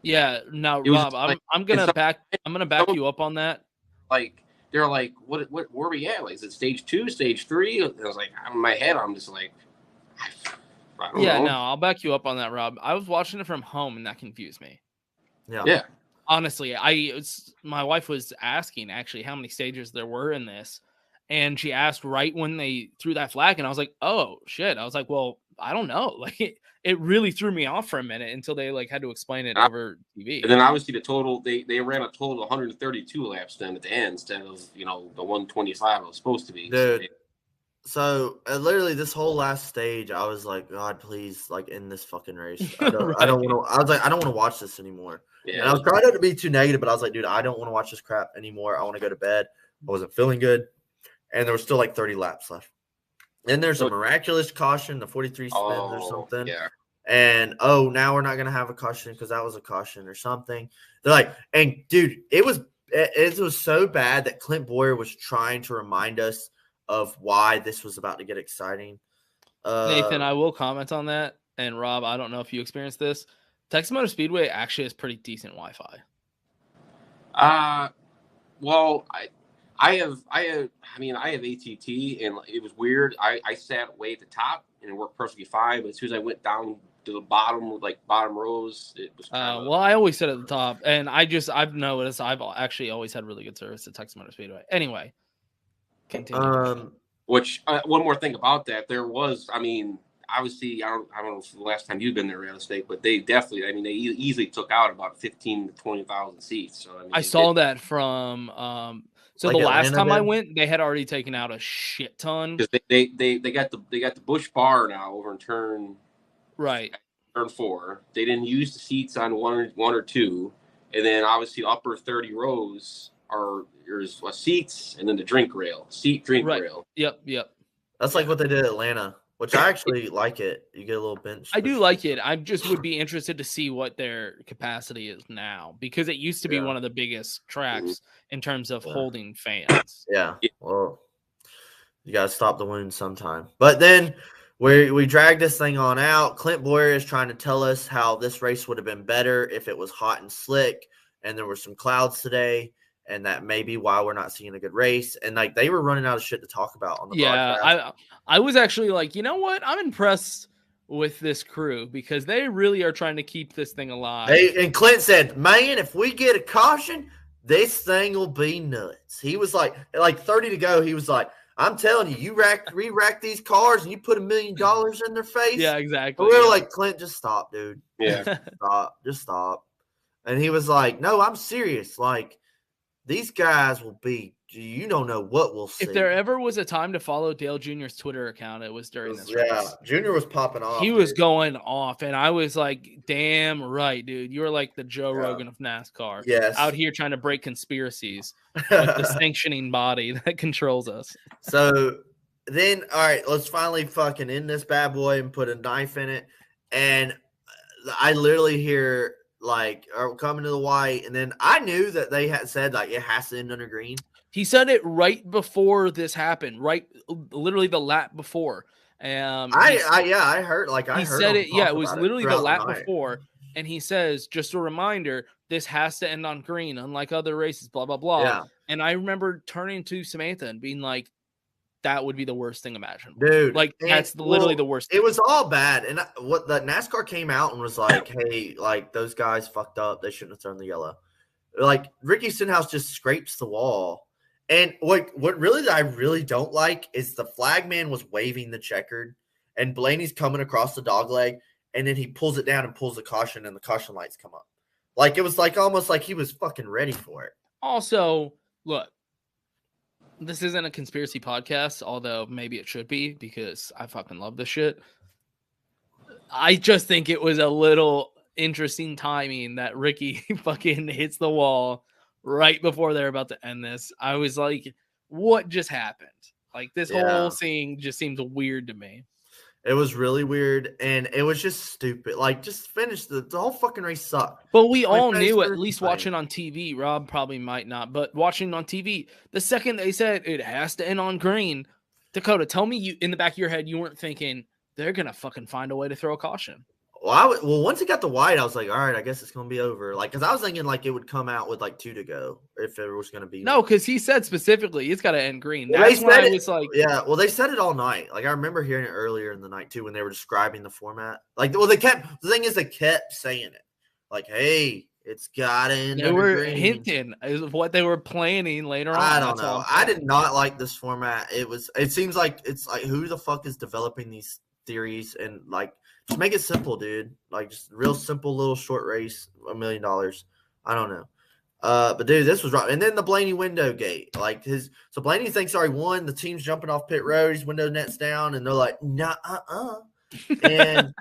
S1: Yeah. Now, Rob, I'm gonna back you up on that.
S6: Like they're like, what? Where are we at? Like, is it stage 2, stage 3? And I was like, in my head, I'm just like, I don't know.
S1: No, I'll back you up on that, Rob. I was watching it from home, and that confused me.
S6: Yeah.
S1: Honestly, my wife was asking actually how many stages there were in this, and she asked right when they threw that flag, and I was like, "Oh shit!" I was like, "Well, I don't know." Like it really threw me off for a minute until they like had to explain it over TV.
S6: And then obviously the total they ran a total of 132 laps then at the end instead of the 125 it was supposed to be.
S2: Dude. So literally this whole last stage, I was like, God, please, like end this fucking race. I don't want to. I was like, I don't want to watch this anymore. Yeah. And I was trying not to be too negative, but I was like, dude, I don't want to watch this crap anymore. I want to go to bed. I wasn't feeling good, and there was still like 30 laps left. Then there's a miraculous caution, the 43 spins or something.
S6: Yeah.
S2: And now we're not gonna have a caution because that was a caution or something. They're like, and dude, it was so bad that Clint Boyer was trying to remind us of why this was about to get exciting.
S1: Nathan, I will comment on that. And Rob, I don't know if you experienced this. Texas Motor Speedway actually has pretty decent Wi-Fi.
S6: Well, I have AT&T, and it was weird. I sat way at the top and it worked perfectly fine. But as soon as I went down to the bottom rows, it was
S1: well, I always sit at the top, and I've noticed I've actually always had really good service at Texas Motor Speedway. Anyway, continue.
S6: Which one more thing about that, there was, obviously, I don't know if the last time you've been there, real estate, but they definitely, they easily took out about 15 to 20,000 seats. So
S1: I saw that from so
S2: like
S1: the last
S2: Atlanta
S1: time I went, they had already taken out a shit ton.
S6: Because they got the Busch Bar now over in turn 4. They didn't use the seats on one or two, and then obviously upper 30 rows there's seats and then the drink rail.
S1: Yep.
S2: That's like what they did at Atlanta, which I actually like it. You get a little bench.
S1: I do like it. I just would be interested to see what their capacity is now, because it used to be one of the biggest tracks in terms of holding fans.
S2: Yeah. Well, you got to stop the wound sometime. But then we dragged this thing on out. Clint Boyer is trying to tell us how this race would have been better if it was hot and slick and there were some clouds today, and that may be why we're not seeing a good race. And like they were running out of shit to talk about on the broadcast.
S1: I was actually like, you know what? I'm impressed with this crew because they really are trying to keep this thing alive.
S2: And Clint said, man, if we get a caution, this thing will be nuts. He was like 30 to go. He was like, I'm telling you, re-rack these cars and you put $1 million in their face.
S1: Yeah, exactly.
S2: And we were like, Clint, just stop, dude.
S6: Yeah.
S2: Just stop. And he was like, no, I'm serious. Like, these guys will be, you don't know what we'll see.
S1: If there ever was a time to follow Dale Jr.'s Twitter account, it was during this race.
S2: Yeah, Junior was popping off.
S1: He was going off, and I was like, damn right, dude. You were like the Joe Rogan of NASCAR.
S2: Yes.
S1: Out here trying to break conspiracies with the sanctioning body that controls us.
S2: So then, all right, let's finally fucking end this bad boy and put a knife in it. And I literally hear coming to the white, and then I knew that they had said like it has to end under green.
S1: He said it right before this happened, literally the lap before.
S2: I heard
S1: he said it. Yeah, it was literally the lap before, and he says, just a reminder, this has to end on green, unlike other races. Blah blah blah.
S2: Yeah.
S1: And I remember turning to Samantha and being like, that would be the worst thing imaginable.
S2: Dude.
S1: Like, that's literally the worst thing.
S2: It was all bad. And what the NASCAR came out and was like, hey, like, those guys fucked up. They shouldn't have thrown the yellow. Like, Ricky Stenhouse just scrapes the wall. And what really I really don't like is the flag man was waving the checkered, and Blaney's coming across the dog leg, and then he pulls it down and pulls the caution, and the caution lights come up. Like, it was like almost like he was fucking ready for it.
S1: Also, look. This isn't a conspiracy podcast, although maybe it should be because I fucking love this shit. I just think it was a little interesting timing that Ricky fucking hits the wall right before they're about to end this. I was like, what just happened? Like, this whole scene just seems weird to me.
S2: It was really weird, and it was just stupid. Like, just finish the whole fucking race sucked.
S1: But we all knew, at least watching on TV, Rob probably might not, but watching on TV, the second they said it has to end on green, Dakota, tell me you in the back of your head you weren't thinking they're going to fucking find a way to throw a caution.
S2: Well, once it got the white, I was like, all right, I guess it's going to be over. Like, because I was thinking, like, it would come out with, like, 2 to go if there was going to be.
S1: No, because he said specifically it's got to end green. That's why I was like.
S2: Yeah, well, they said it all night. Like, I remember hearing it earlier in the night, too, when they were describing the format. Like, well, the thing is, they kept saying it. Like, hey, it's got to end
S1: They were
S2: green.
S1: hinting of what they were planning later on.
S2: I don't know. I did not like this format. It seems like it's like, who the fuck is developing these theories? And, like, just make it simple, dude. Like, just real simple little short race, $1 million. I don't know. But dude, this was right. And then the Blaney window gate. Like so Blaney thinks already won. The team's jumping off pit road. His window net's down, and they're like, nah, and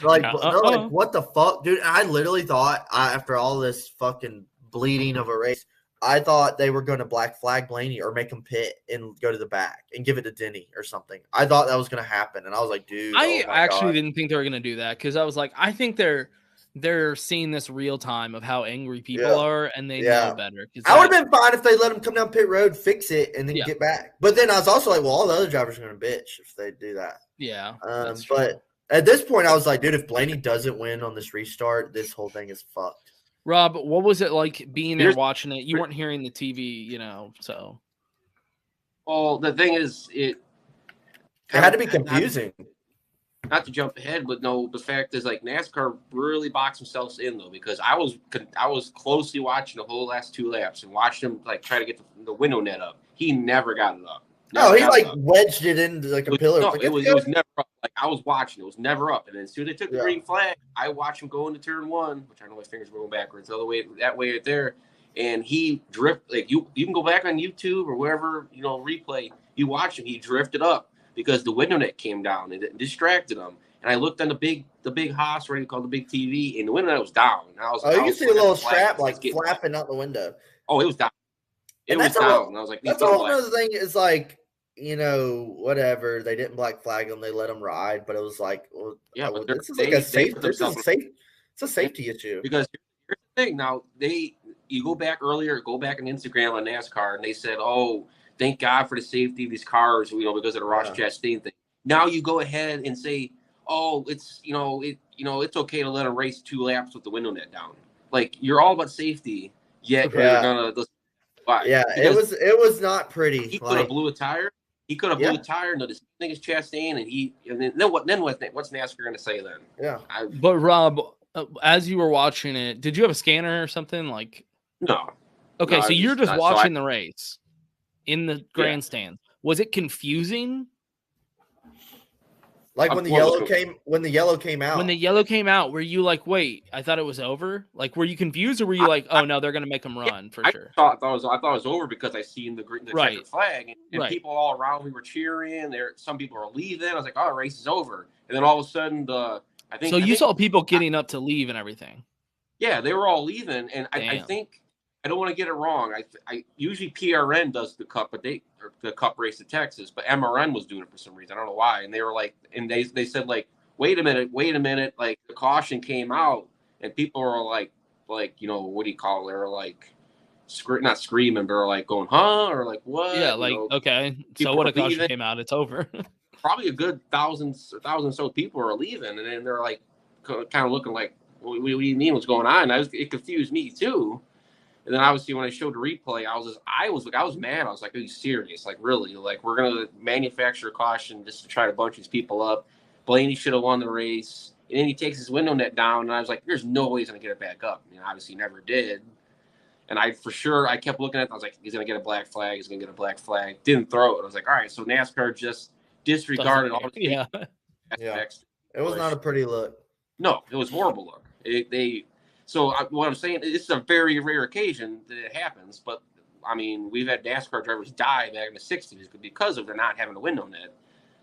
S2: they're like, what the fuck, dude? And I literally thought after all this fucking bleeding of a race, I thought they were going to black flag Blaney or make him pit and go to the back and give it to Denny or something. I thought that was going to happen, and I was like, dude,
S1: I
S2: oh my
S1: actually
S2: God.
S1: didn't think they were going to do that because I was like, I think they're seeing this real time of how angry people are, and they know better.
S2: I would have been fine if they let him come down pit road, fix it, and then get back. But then I was also like, well, all the other drivers are going to bitch if they do that.
S1: Yeah.
S2: But at this point, I was like, dude, if Blaney doesn't win on this restart, this whole thing is fucked.
S1: Rob, what was it like being there watching it? You weren't hearing the TV, so.
S6: Well, the thing is, it
S2: had to be confusing.
S6: Not to jump ahead, but no, the fact is, like, NASCAR really boxed themselves in, though, because I was closely watching the whole last 2 laps and watched him, like, try to get the window net up. He never got it up.
S2: He like wedged it into like a pillar.
S6: No, it was never up. Like, I was watching, it was never up. And then as soon as they took the green flag, I watched him go into turn 1, which I know my fingers were going backwards, the other way, that way right there. And he like you can go back on YouTube or wherever, replay. You watch him, he drifted up because the window net came down and it distracted him. And I looked on the big Haas, what do you call the big TV, and the window net was down. And I was
S2: you can see a little strap like flapping out the window.
S6: Oh, it was down. It was down. And I was like,
S2: that's a whole other thing. Is like, whatever. They didn't black flag them. They let them ride, but it was like, well,
S6: but
S2: this is like a safe. It's a safety issue.
S6: Because here's the thing. Now you go back on Instagram on NASCAR, and they said, "Oh, thank God for the safety of these cars," because of the Ross Chastain thing. Now you go ahead and say, "Oh, it's it's okay to let them race 2 laps with the window net down." Like, you're all about safety, yet you're gonna.
S2: It was not pretty.
S6: He could have blew a tire. He could have blew a tire. No, this thing is Chastain, and then what's NASCAR gonna say then?
S2: Yeah.
S1: But Rob, as you were watching it, did you have a scanner or something like?
S6: No.
S1: Okay, so you're just watching the race in the grandstand. Was it confusing?
S2: Like when the yellow came out.
S1: When the yellow came out, were you like, wait, I thought it was over? Like, were you confused, or were you like, oh no, they're gonna make them run for sure?
S6: I thought it was over because I seen the checkered flag and people all around me were cheering. Some people were leaving. I was like, oh, the race is over. And then all of a sudden,
S1: you saw people getting up to leave and everything.
S6: Yeah, they were all leaving, and I think, I don't want to get it wrong. I usually PRN does the Cup, but the Cup race to Texas, but MRN was doing it for some reason. I don't know why. And they were like, and they said like, wait a minute. Like, the caution came out, and people were like, what do you call it? They were like, not screaming, but were like going, huh, or like what?
S1: Yeah, like okay. So what a caution came out, it's over.
S6: Probably a good thousand so people were leaving, and then they're like, kind of looking like, what do you mean? What's going on? It confused me too. And then obviously when I showed the replay, I was mad. I was like, are you serious? Like, really? Like, we're gonna manufacture a caution just to try to bunch these people up. Blaney should have won the race. And then he takes his window net down, and I was like, there's no way he's gonna get it back up. Obviously he never did. And I kept looking at it. I was like, he's gonna get a black flag. He's gonna get a black flag. Didn't throw it. I was like, all right, so NASCAR just disregarded all the aspects.
S2: It was not a pretty look.
S6: No, it was horrible look. So what I'm saying, it's a very rare occasion that it happens, but I mean, we've had NASCAR drivers die back in the 60s because of them not having a window net.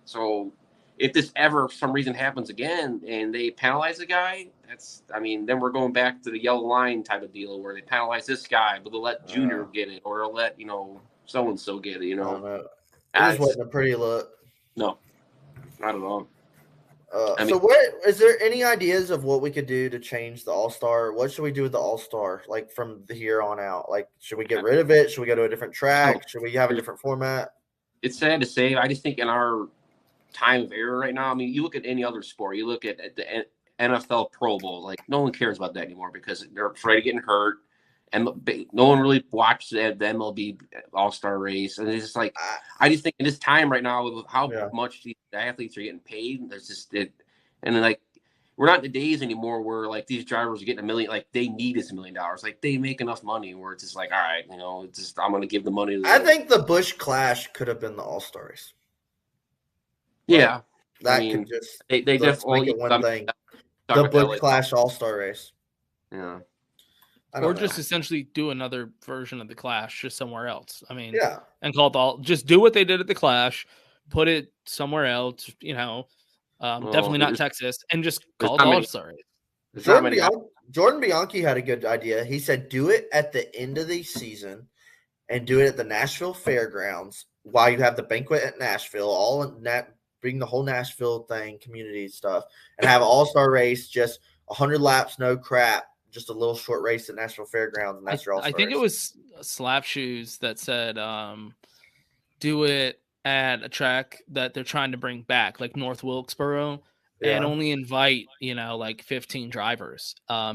S6: So if this ever for some reason happens again and they penalize the guy, then we're going back to the yellow line type of deal where they penalize this guy, but they'll let Junior get it, or they'll let so and so get it.
S2: I don't know. It wasn't a pretty look.
S6: No, not at all.
S2: So what is there any ideas of what we could do to change the All-Star? What should we do with the All-Star, like from here on out? Like, should we get rid of it? Should we go to a different track? Should we have a different format?
S6: It's sad to say. I just think in our time of era right now, I mean, you look at any other sport, you look at the NFL Pro Bowl, like, no one cares about that anymore because they're afraid of getting hurt. And no one really watched the MLB All-Star race. And it's just like, I just think in this time right now with how much these athletes are getting paid, there's just it. And then, like, we're not in the days anymore where, like, these drivers are getting $1 million, like, they need this $1 million. Like, they make enough money where it's just like, all right, it's just, I'm going to give the money.
S2: I think the Busch Clash could have been the All-Star race.
S6: Yeah.
S2: That could just,
S6: they definitely
S2: make it one thing. The Busch Clash All-Star race.
S6: Yeah.
S1: Or just essentially do another version of the Clash just somewhere else. I mean, and call it just do what they did at the Clash, put it somewhere else, definitely not Texas, and just call it All-Star.
S2: Jordan Bianchi had a good idea. He said, do it at the end of the season and do it at the Nashville Fairgrounds while you have the banquet at Nashville, all in that, bring the whole Nashville thing, community stuff, and have an all-star race, just 100 laps, no crap, just a little short race at Nashville Fairgrounds, and that's your all-star
S1: I think
S2: race.
S1: it was Slap Shoes that said do it at a track that they're trying to bring back, like North Wilkesboro, and only invite, like 15 drivers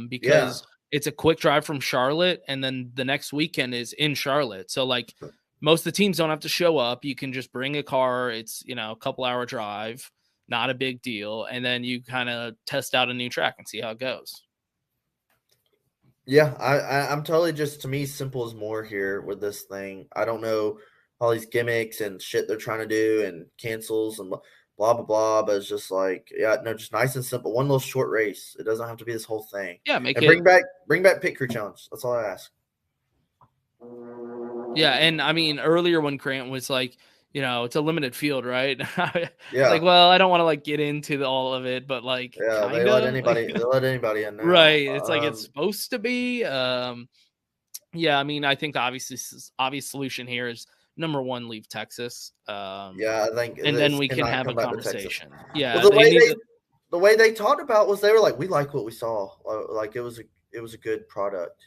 S1: because it's a quick drive from Charlotte, and then the next weekend is in Charlotte. So, like, most of the teams don't have to show up. You can just bring a car. It's, a couple-hour drive, not a big deal, and then you kind of test out a new track and see how it goes.
S2: Yeah, I'm totally just, to me, simple is more here with this thing. I don't know all these gimmicks and shit they're trying to do and cancels and blah, blah, blah, but it's just like, just nice and simple. One little short race. It doesn't have to be this whole thing.
S1: Yeah,
S2: bring back pit crew challenge. That's all I ask.
S1: Yeah, and I mean, earlier when Grant was like, it's a limited field, right?
S2: Yeah.
S1: Like, well, I don't want to like get into all of it, but like,
S2: yeah, they let anybody in now.
S1: Right. It's like it's supposed to be. Yeah, I mean, I think the obvious solution here is number one, leave Texas.
S2: I think,
S1: and then we can have a conversation. Yeah,
S2: well, the way they talked about was they were like, we like what we saw. Like it was a good product.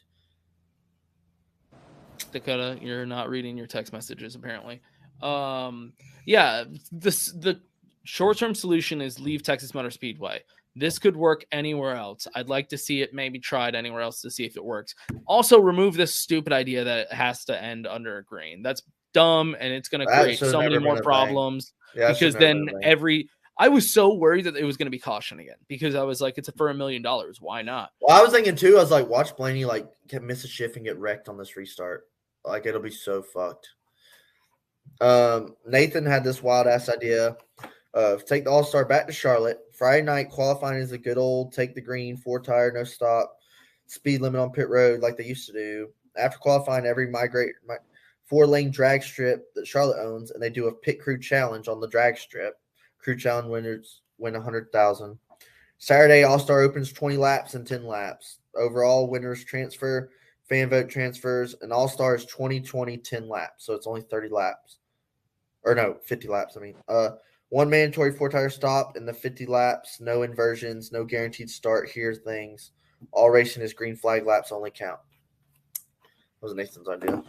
S1: Dakota, you're not reading your text messages apparently. Yeah, the short-term solution is leave Texas Motor Speedway. This could work anywhere else. I'd like to see it maybe tried anywhere else to see if it works. Also, remove this stupid idea that it has to end under a green. That's dumb, and it's going to create so many more problems. Yeah, because then I was so worried that it was going to be caution again because I was like, it's for $1 million. Why not?
S2: Well, I was thinking too. I was like, watch Blaney like miss a shift and get wrecked on this restart. Like it'll be so fucked. Nathan had this wild ass idea of take the All-Star back to Charlotte. Friday night qualifying is a good old take the green, 4-tire, no stop, speed limit on pit road like they used to do. After qualifying, every 4-lane drag strip that Charlotte owns, and they do a pit crew challenge on the drag strip. Crew challenge winners win $100,000. Saturday, All-Star opens 20 laps and 10 laps. Overall, winners transfer, fan vote transfers, and All-Star is 20, 10 laps. So it's only 30 laps. Or no, 50 laps, I mean. One mandatory 4-tire stop in the 50 laps. No inversions, no guaranteed start. Here's things. All racing is green flag laps only count. That was Nathan's idea.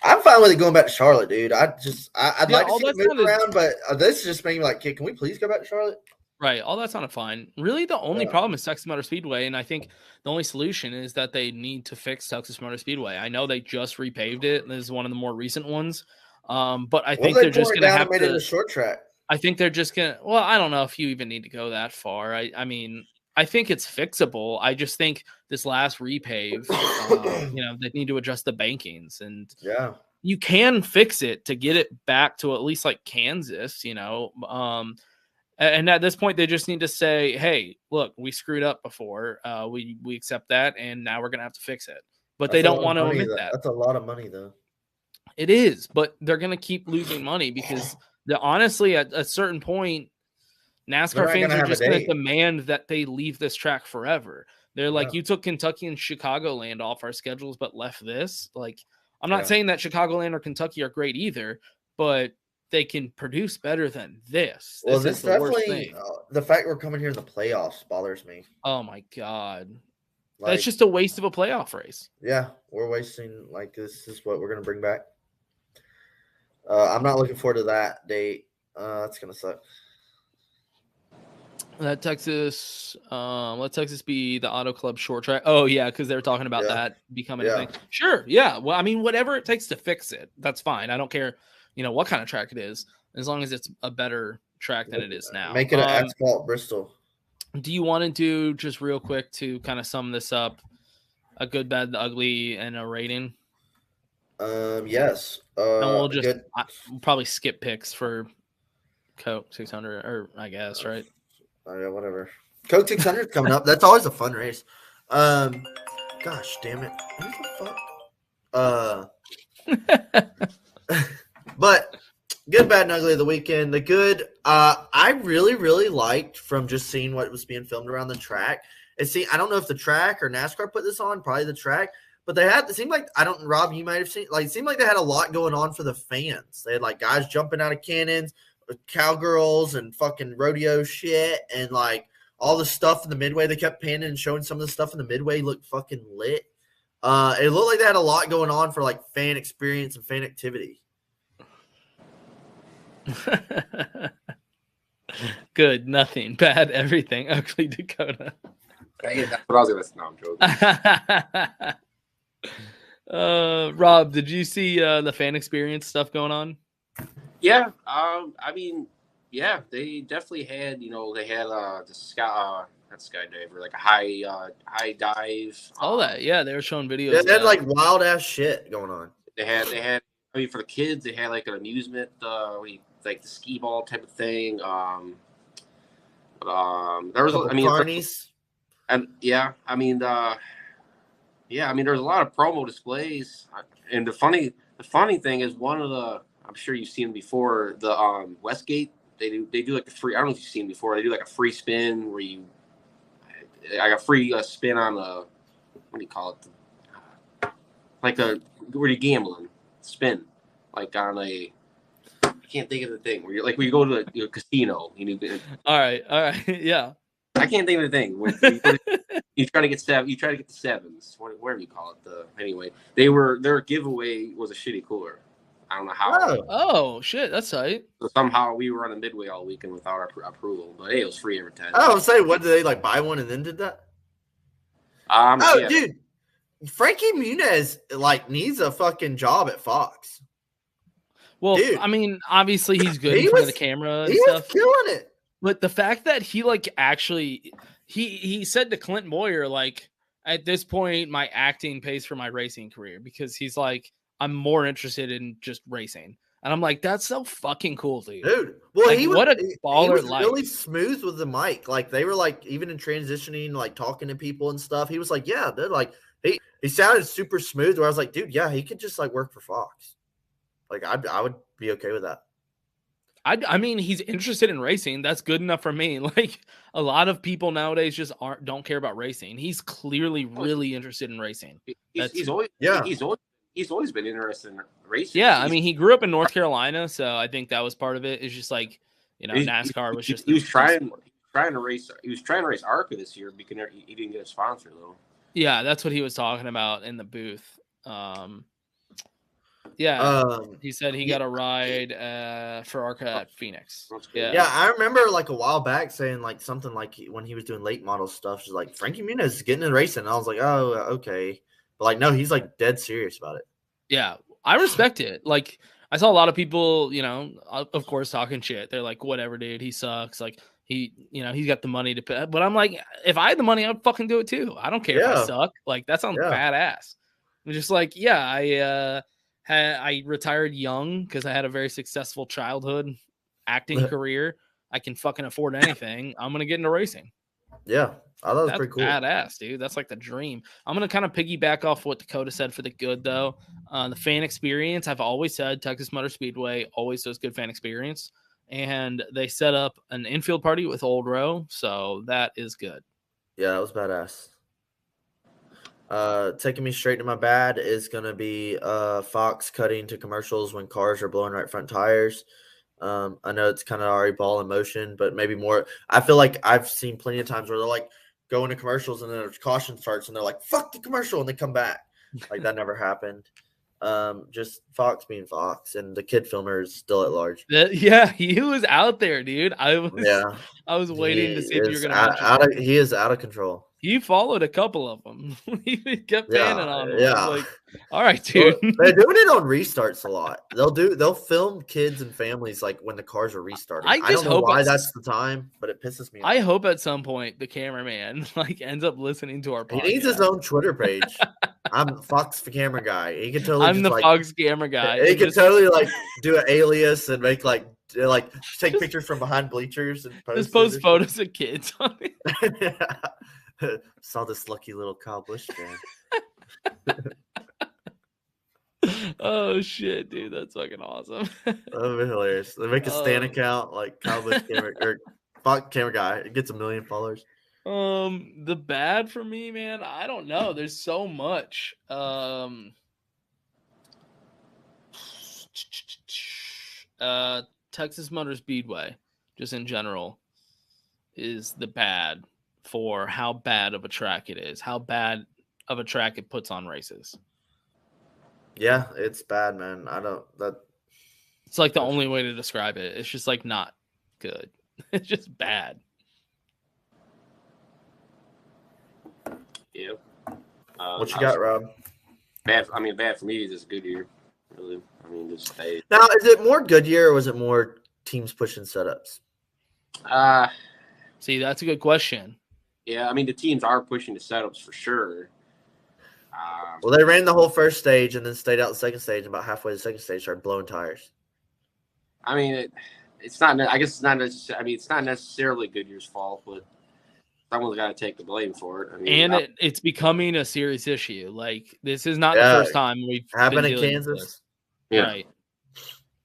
S2: I'm fine with it going back to Charlotte, dude. I'd like to see it move around, but this is just making me like, kid, can we please go back to Charlotte?
S1: Right. All that sounded fine. Really, the only problem is Texas Motor Speedway, and I think the only solution is that they need to fix Texas Motor Speedway. I know they just repaved it. This is one of the more recent ones, but I think they're just going to have to.
S2: It a short track.
S1: I think they're just going to. Well, I don't know if you even need to go that far. I mean, I think it's fixable. I just think this last repave, they need to adjust the bankings, and you can fix it to get it back to at least like Kansas, and at this point, they just need to say, hey, look, we screwed up before. We accept that, and now we're going to have to fix it. But they don't want to admit that.
S2: That's a lot of money, though.
S1: It is, but they're going to keep losing money because, honestly, at a certain point, NASCAR fans are just going to demand that they leave this track forever. They're like, you took Kentucky and Chicagoland off our schedules, but left this. Like, I'm not saying that Chicagoland or Kentucky are great either, but they can produce better than this.
S2: Well, this definitely the fact we're coming here in the playoffs bothers me.
S1: Oh my god, that's just a waste of a playoff race.
S2: Yeah, we're wasting. Like this is what we're gonna bring back. I'm not looking forward to that date. That's gonna suck.
S1: Let Texas be the Auto Club short track. Oh yeah, because they were talking about that becoming a thing. Sure, yeah. Well, I mean, whatever it takes to fix it, that's fine. I don't care. What kind of track it is, as long as it's a better track than it is now.
S2: Make it an asphalt Bristol.
S1: Do you want to do just real quick to kind of sum this up, a good, bad, the ugly, and a rating?
S2: Yes.
S1: And we'll just we'll probably skip picks for Coke 600, or I guess, right?
S2: Oh yeah, whatever. Coke 600 is coming up. That's always a fun race. Gosh damn it. Who the fuck? But good, bad, and ugly of the weekend. The good, I really, really liked from just seeing what was being filmed around the track. And see, I don't know if the track or NASCAR put this on, probably the track, But they had, it seemed like, I don't, Rob, you might have seen, like, it seemed like they had a lot going on for the fans. They had like guys jumping out of cannons, cowgirls, and fucking rodeo shit, and like all the stuff in the midway. They kept panning and showing some of the stuff in the midway looked fucking lit. It looked like they had a lot going on for like fan experience and fan activity.
S1: Good, nothing. Bad, everything. Ugly Dakota.
S6: Hey, that's what I was gonna say. No, I'm joking.
S1: Rob, did you see the fan experience stuff going on?
S6: Yeah, I mean, yeah, they definitely had. They had the sky, not skydiver, like a high dive.
S1: All that, yeah, they were showing videos.
S2: Yeah, they had like wild ass shit going on.
S6: They had. I mean, for the kids, they had like an amusement, like the skee ball type of thing. There was, I mean,
S2: carnies.
S6: and yeah, I mean, there's a lot of promo displays, and the funny thing is I'm sure you've seen before, the Westgate. They do like a free. I don't know if you've seen before. They do like a free spin where I got free spin on what do you call it? Like where you're gambling spin, like on a. I can't think of the thing where you go to a casino.
S1: All right, yeah.
S6: I can't think of the thing. You try to get the sevens, whatever you call it. Anyway, their giveaway was a shitty cooler. I don't know how.
S1: Oh shit, that's tight.
S6: So somehow we were on a midway all weekend without our approval, but hey, it was free every time.
S2: I was saying, what did they like buy one and then did that?
S6: Yeah.
S2: Dude, Frankie Muniz like needs a fucking job at Fox.
S1: Well, dude, I mean, obviously he's good in front of the camera and stuff.
S2: He was killing it.
S1: But the fact that he like actually he said to Clint Boyer, like, at this point my acting pays for my racing career, because he's like, I'm more interested in just racing. And I'm like, that's so fucking cool, dude.
S2: Well,
S1: like,
S2: he was
S1: really
S2: smooth with the mic. Like they were like, even in transitioning, like talking to people and stuff, he was like, yeah, they're like, he sounded super smooth. Where I was like, dude, yeah, he could just like work for Fox. Like I would be okay with that.
S1: I mean, he's interested in racing. That's good enough for me. Like, a lot of people nowadays just don't care about racing. He's clearly really interested in racing.
S6: He's always been interested in racing.
S1: Yeah, I mean, he grew up in North Carolina, so I think that was part of it. It's just like, NASCAR was just.
S6: He was trying to race. He was trying to race ARCA this year because he didn't get a sponsor though.
S1: Yeah, that's what he was talking about in the booth. He said he got a ride for ARCA at Phoenix.
S2: Yeah, I remember like a while back saying like something like when he was doing late model stuff, she's like, Frankie Muniz is getting in racing. And I was like, oh, okay. But like, no, he's like dead serious about it. Yeah,
S1: I respect it. Like, I saw a lot of people, of course, talking shit. They're like, whatever, dude, he sucks. Like, he's got the money to pay. But I'm like, if I had the money, I'd fucking do it too. I don't care if I suck. Like, that sounds badass. I'm just like, I retired young because I had a very successful childhood acting career. I can fucking afford anything. I'm gonna get into racing.
S2: Yeah, I thought it was pretty cool.
S1: Badass, dude. That's like the dream. I'm gonna kind of piggyback off what Dakota said for the good though. The fan experience. I've always said Texas Motor Speedway always does good fan experience, and they set up an infield party with Old Row, so that is good.
S2: Yeah, that was badass. Taking me straight to my bad is going to be Fox cutting to commercials when cars are blowing right front tires. I know it's kind of already ball in motion, but maybe more. I feel like I've seen plenty of times where they're like going to commercials and then a caution starts and they're like, fuck the commercial, and they come back. Like that never happened. Just Fox being Fox, and the kid filmer is still at large.
S1: Yeah, he was out there, dude. I was waiting to see if you were going to.
S2: He is out of control.
S1: He followed a couple of them. He kept panning on them. Yeah. Like, all right, dude.
S2: They're doing it on restarts a lot. They'll film kids and families like when the cars are restarting. I don't know why that's the time, but it pisses me off.
S1: I hope at some point the cameraman like ends up listening to our podcast.
S2: He needs his own Twitter page. I'm Fox camera guy. He can totally.
S1: I'm the Fox camera guy.
S2: He can totally like do an alias and make like take pictures from behind bleachers and
S1: post photos of kids on it.
S2: Saw this lucky little Kyle Busch fan.
S1: Oh shit, dude, that's fucking awesome.
S2: That'd be hilarious. They make a Stan account like Kyle Busch camera or Fox camera guy. It gets 1 million followers.
S1: The bad for me, man, I don't know. There's so much. Texas Motor Speedway, just in general, is the bad for how bad of a track it is, how bad of a track it puts on races.
S2: Yeah, it's bad, man.
S1: It's like the only way to describe it. It's just like not good. It's just bad.
S6: Yeah.
S2: What you got, Rob?
S6: Bad. I mean, bad for me is just Goodyear. Really. I mean, just
S2: now, is it more Goodyear or was it more teams pushing setups?
S1: See, that's a good question.
S6: Yeah, I mean, the teams are pushing the setups for sure.
S2: Well, they ran the whole first stage and then stayed out the second stage. About halfway the second stage, started blowing tires.
S6: I mean, it's not. I guess it's not necessarily. I mean, it's not necessarily Goodyear's fault, but someone's got to take the blame for it. I mean,
S1: and it's becoming a serious issue. Like, this is not the first time we've
S2: happened
S1: been
S2: in
S1: dealing
S2: Kansas.
S1: with this.
S6: Yeah.
S1: Right.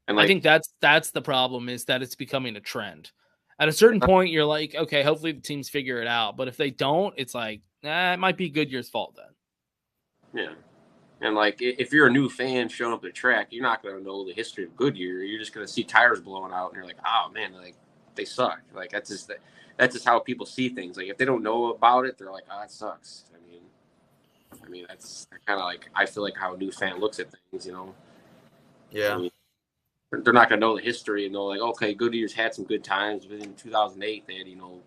S6: And
S1: I think that's the problem, is that it's becoming a trend. At a certain point, you're like, okay, hopefully the teams figure it out. But if they don't, it's like, it might be Goodyear's fault then.
S6: Yeah. And, like, if you're a new fan showing up at the track, you're not going to know the history of Goodyear. You're just going to see tires blowing out, and you're like, oh, man, like, they suck. Like, that's just how people see things. Like, if they don't know about it, they're like, oh, that sucks. I mean, that's kind of like, I feel like how a new fan looks at things, you know?
S2: Yeah.
S6: I mean, they're not going to know the history and know, like, okay, Goodyear's had some good times. But in 2008, they had, you know,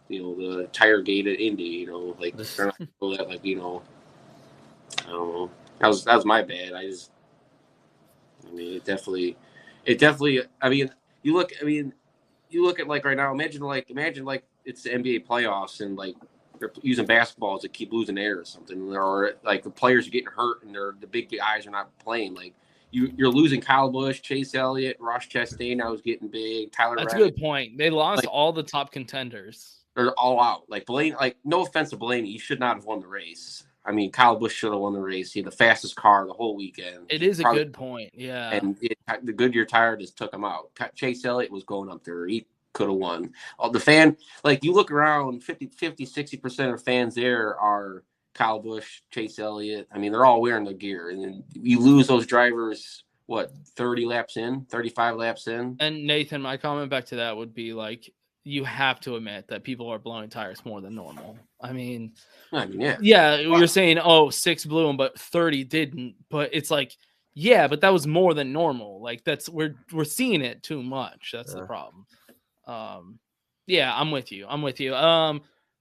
S6: the tire gate at Indy, you know, like, they're not going to know that, like, you know, I don't know. That was my bad. I mean, it definitely. I mean, you look at, like, right now. Imagine like it's the NBA playoffs and, like, they're using basketballs to keep losing air or something, or like the players are getting hurt and the big guys are not playing. Like, you're losing Kyle Busch, Chase Elliott, Ross Chastain. Now is getting big. Tyler.
S1: That's
S6: Reddick.
S1: a good point. They lost all the top contenders.
S6: They're all out. Like, Blaney. Like, no offense to Blaney, he should not have won the race. I mean, Kyle Busch should have won the race. He had the fastest car the whole weekend.
S1: It is a good point, yeah.
S6: And the Goodyear tire just took him out. Chase Elliott was going up there. He could have won. The fan, like, you look around, 60% of fans there are Kyle Busch, Chase Elliott. I mean, they're all wearing the gear. And then you lose those drivers, 30 laps in, 35 laps in?
S1: And, Nathan, my comment back to that would be, like, you have to admit that people are blowing tires more than normal. I mean,
S6: yeah.
S1: Yeah, you're saying, 6 blew them, but 30 didn't. But it's like, yeah, but that was more than normal. Like, we're seeing it too much. That's the problem. Yeah, I'm with you.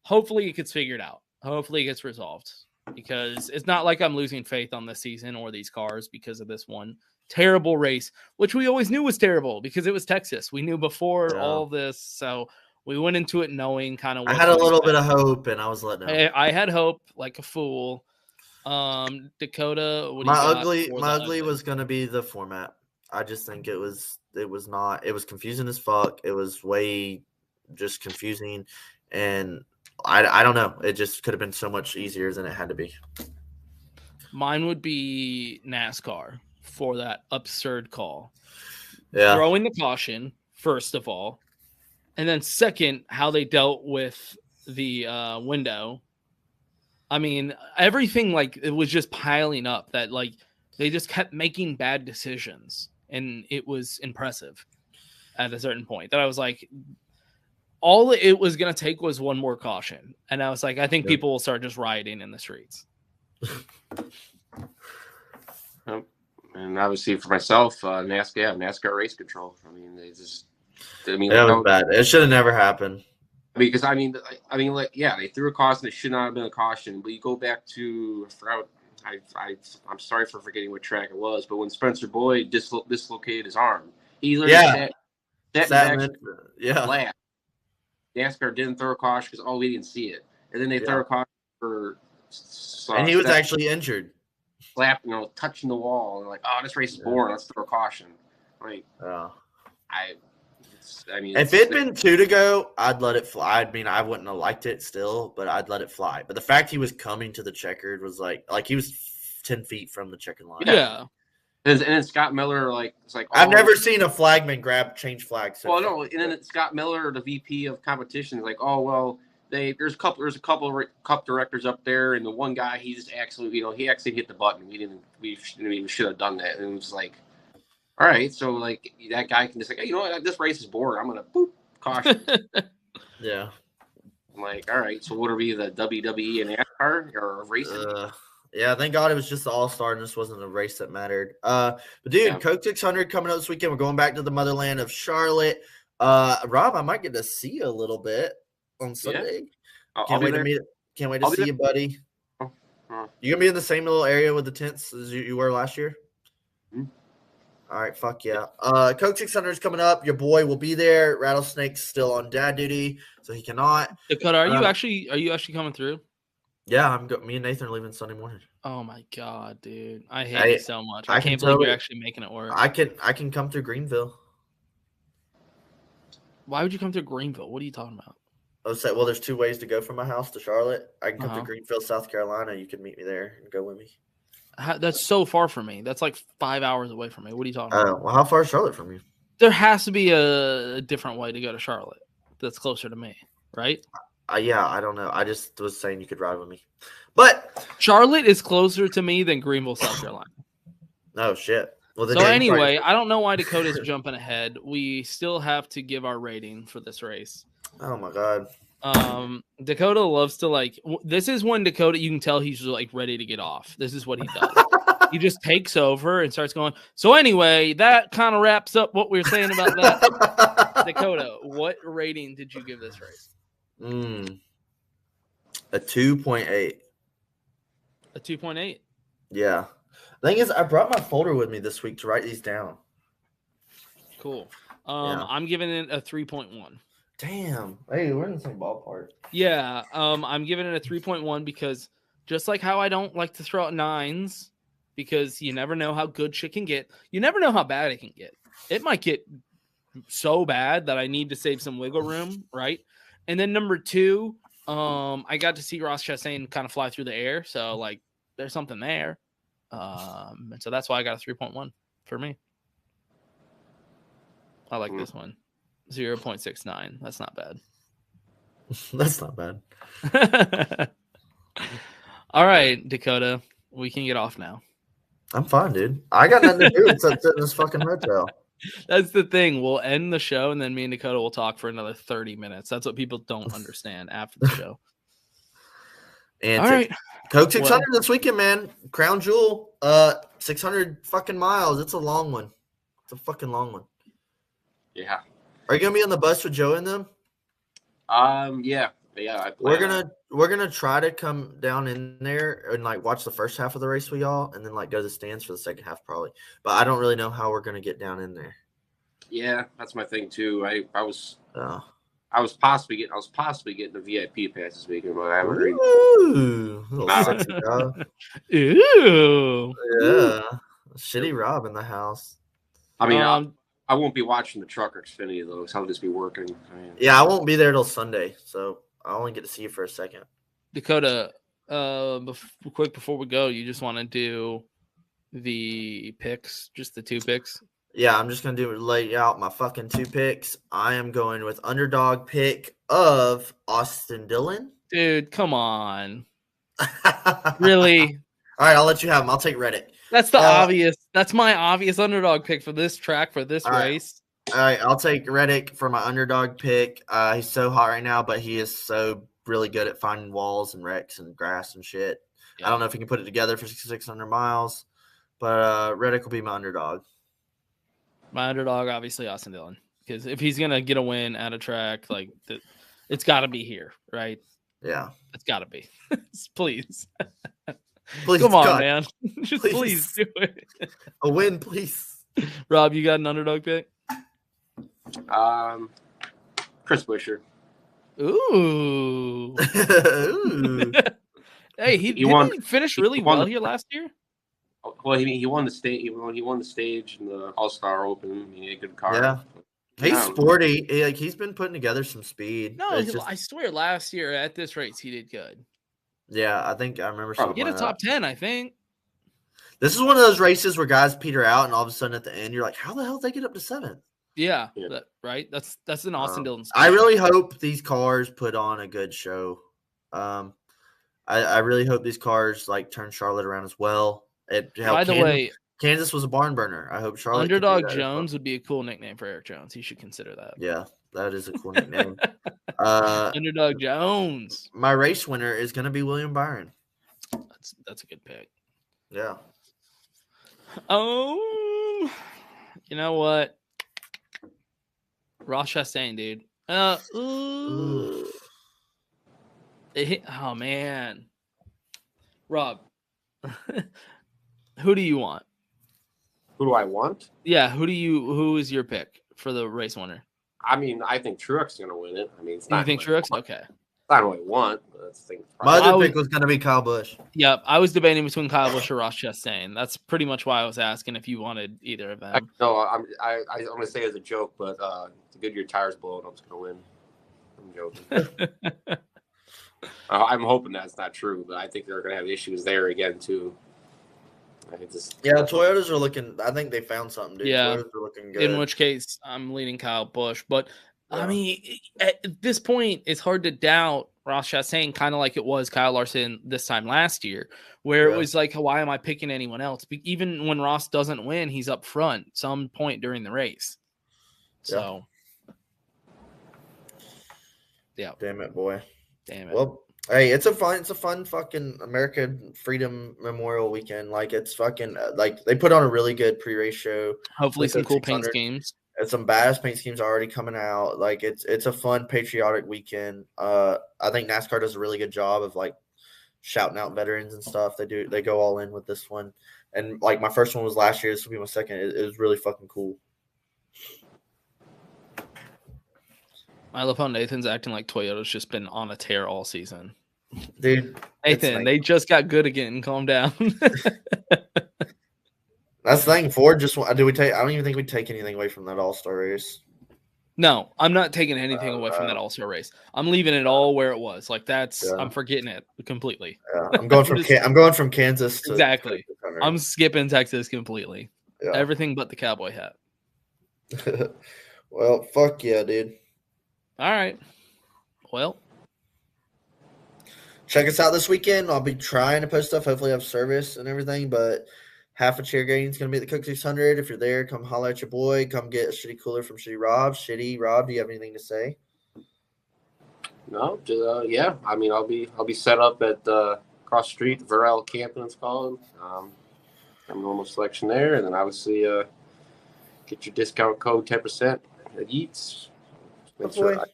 S1: Hopefully it gets figured out. Hopefully it gets resolved, because it's not like I'm losing faith on this season or these cars because of this one terrible race, which we always knew was terrible because it was Texas. We knew before all this, so we went into it knowing kind of.
S2: I had a little bit of hope, and I was let down.
S1: I had hope like a fool. Dakota,
S2: my ugly was going to be the format. I just think it was confusing as fuck. It was way just confusing, and I don't know. It just could have been so much easier than it had to be.
S1: Mine would be NASCAR for that absurd call.
S2: Yeah.
S1: Throwing the caution, first of all. And then second, how they dealt with the window. I mean, everything, like, it was just piling up that, like, they just kept making bad decisions. And it was impressive at a certain point that I was like, all it was going to take was one more caution. And I was like, I think people will start just rioting in the streets.
S6: And obviously for myself, NASCAR race control. I mean,
S2: that was bad. It should have never happened.
S6: Because they threw a caution. It should not have been a caution. But you go back to, I'm sorry for forgetting what track it was, but when Spencer Boyd dislocated his arm, he literally sat flat. NASCAR didn't throw a caution because we didn't see it, and then they threw a caution for.
S2: And he was actually injured.
S6: Slapped, touching the wall, and like, this race is boring. Let's throw a caution. Like,
S2: if it'd been 2 to go, I'd let it fly. I mean, I wouldn't have liked it still, but I'd let it fly. But the fact he was coming to the checkered was like he was 10 feet from the checkered line.
S1: Yeah.
S6: And then Scott Miller, it's like,
S2: I've never seen a flagman change flags.
S6: Well, no, and then Scott Miller, the VP of competition, is like, there's a couple of cup directors up there, and the one guy he just actually he actually hit the button. We should have done that, and it was like, all right, so like that guy can just like, hey, you know what, this race is boring. I'm gonna boop caution.
S2: Yeah.
S6: I'm like, all right, so what are we, the WWE and NASCAR or racing?
S2: Yeah, thank God it was just the All-Star and this wasn't a race that mattered. But dude,
S6: Yeah.
S2: Coke 600 coming up this weekend. We're going back to the motherland of Charlotte. Rob, I might get to see you a little bit on Sunday. Can't wait to see you, buddy. You gonna be in the same little area with the tents as you were last year?
S6: Mm-hmm.
S2: All right, fuck yeah. Coke 600 is coming up. Your boy will be there. Rattlesnake's still on dad duty, so he cannot.
S1: Dakota, are you actually coming through?
S2: Yeah, me and Nathan are leaving Sunday morning.
S1: Oh my god, dude. I hate you so much. I can't believe you're actually making it work.
S2: I can come through Greenville.
S1: Why would you come to Greenville? What are you talking about?
S2: I was saying, well, there's 2 ways to go from my house to Charlotte. I can come to Greenville, South Carolina. You can meet me there and go with me.
S1: That's so far from me. That's like 5 hours away from me. What are you talking about?
S2: Well, how far is Charlotte from you?
S1: There has to be a different way to go to Charlotte that's closer to me, right?
S2: Yeah, I don't know. I just was saying you could ride with me. But
S1: Charlotte is closer to me than Greenville, South Carolina.
S2: Oh, shit. Well,
S1: so anyway, I don't know why Dakota's jumping ahead. We still have to give our rating for this race.
S2: Oh, my God.
S1: Dakota loves to this is when Dakota, you can tell he's like ready to get off. This is what he does. He just takes over and starts going. So anyway, that kind of wraps up what we were saying about that. Dakota, what rating did you give this race?
S2: A 2.8.
S1: A 2.8?
S2: Yeah. The thing is, I brought my folder with me this week to write these down.
S1: Cool. I'm giving it a 3.1.
S2: Damn. Hey, we're in the same ballpark.
S1: Yeah. I'm giving it a 3.1 because just like how I don't like to throw out 9s because you never know how good shit can get. You never know how bad it can get. It might get so bad that I need to save some wiggle room, right? And then number 2, I got to see Ross Chastain kind of fly through the air. So, like, there's something there. And so that's why I got a 3.1 for me. I like this one. 0.69. That's not bad.
S2: That's not bad.
S1: All right, Dakota. We can get off now.
S2: I'm fine, dude. I got nothing to do except sit in this fucking hotel.
S1: That's the thing. We'll end the show, and then me and Dakota will talk for another 30 minutes. That's what people don't understand after the show.
S2: And
S1: all right.
S2: Coke 600 this weekend, man. Crown Jewel. 600 fucking miles. It's a long one. It's a fucking long one.
S6: Yeah.
S2: Are you gonna be on the bus with Joe and them?
S6: Yeah.
S2: We're gonna try to come down in there and like watch the first half of the race with y'all, and then like go to the stands for the second half probably. But I don't really know how we're gonna get down in there.
S6: Yeah, that's my thing too. I was possibly getting the VIP pass this weekend, but I haven't read.
S2: Ooh, sexy dog.
S1: Ooh,
S2: yeah, shitty Rob in the house.
S6: I mean, I won't be watching the truck or Xfinity though, so I'll just be working.
S2: Yeah, I won't be there till Sunday, so I only get to see you for a second.
S1: Dakota, quick before we go, you just want to do the picks, just the 2 picks?
S2: Yeah, I'm just gonna lay out my fucking 2 picks. I am going with underdog pick of Austin Dillon.
S1: Dude, come on. Really?
S2: All right, I'll let you have him. I'll take Reddick.
S1: That's the obvious. That's my obvious underdog pick for this track, for this race.
S2: All right, I'll take Reddick for my underdog pick. He's so hot right now, but he is so really good at finding walls and wrecks and grass and shit. Yeah. I don't know if he can put it together for 600 miles, but Reddick will be my underdog.
S1: My underdog, obviously, Austin Dillon. Because if he's going to get a win at a track, like it's got to be here, right?
S2: Yeah.
S1: It's got to be. Please.
S2: Please,
S1: come on,
S2: God.
S1: Man. Just please do it.
S2: A win, please.
S1: Rob, you got an underdog pick?
S6: Chris Buescher.
S1: Ooh.
S2: Ooh.
S1: Hey, he finished really well here last year.
S6: Well, he won the stage. He won the stage in the All-Star Open. He had a good car.
S2: Yeah. He's sporty. He's been putting together some speed.
S1: No, I swear last year at this race he did good.
S2: Yeah, I think I remember.
S1: Get a top 10, I think.
S2: This is one of those races where guys peter out, and all of a sudden at the end, you're like, "How the hell did they get up to 7th?"
S1: Yeah. Right. That's an Austin Dillon.
S2: I really hope these cars put on a good show. I really hope these cars like turn Charlotte around as well.
S1: By the way,
S2: Kansas was a barn burner. I hope Charlotte
S1: Underdog Jones would be a cool nickname for Eric Jones. He should consider that.
S2: Yeah, that is a cool nickname.
S1: Underdog Jones.
S2: My race winner is going to be William Byron.
S1: That's a good pick.
S2: Yeah.
S1: Oh, you know what? Ross Chastain, dude. Oh man, Rob, who do you want?
S6: Who do I want?
S1: Yeah, who is your pick for the race winner?
S6: I mean, I think Truex is going to win it. I mean, it's not.
S1: You think Truex? Okay.
S6: It's not what I want, but that's the thing.
S2: My other pick was going to be Kyle Busch.
S1: Yep, I was debating between Kyle Busch or Ross Chastain. That's pretty much why I was asking if you wanted either of them.
S6: I'm going to say it as a joke, but the Goodyear tire's blowing. I'm just going to win. I'm joking. I'm hoping that's not true, but I think they're going to have issues there again too.
S2: Toyotas are looking. I think they found something, dude.
S1: Yeah,
S2: Toyotas are looking good.
S1: In which case, I'm leaning Kyle Busch. But I mean, at this point, it's hard to doubt Ross Chastain, kind of like it was Kyle Larson this time last year, where it was like, why am I picking anyone else? Even when Ross doesn't win, he's up front some point during the race. So, yeah.
S2: Damn it, boy.
S1: Damn it.
S2: Well. Hey, it's a fun fucking American Freedom Memorial weekend. Like it's fucking like they put on a really good pre-race show.
S1: Hopefully some cool paint schemes.
S2: And some badass paint schemes already coming out. Like it's a fun patriotic weekend. I think NASCAR does a really good job of like shouting out veterans and stuff. They go all in with this one. And like my first one was last year. This will be my second. It was really fucking cool.
S1: I love how Nathan's acting like Toyota's just been on a tear all season.
S2: Dude.
S1: Nathan, they just got good again. Calm down.
S2: That's the thing. Ford just I don't even think we'd take anything away from that All-Star race.
S1: No, I'm not taking anything away from that All-Star race. I'm leaving it all where it was. Like I'm forgetting it completely.
S2: Yeah, I'm going from Kansas to
S1: exactly. I'm skipping Texas completely. Yeah. Everything but the cowboy hat.
S2: Well, fuck yeah, dude.
S1: All right. Well,
S2: check us out this weekend. I'll be trying to post stuff. Hopefully, I have service and everything. But half a chair gating is going to be at the Cook 600. If you're there, come holler at your boy. Come get a shitty cooler from Shitty Rob. Shitty Rob, do you have anything to say?
S6: No. Yeah. I mean, I'll be set up at across the street, Varel Camping, it's called. Have a normal selection there, and then obviously get your discount code 10% at Yeats.
S1: Let's go.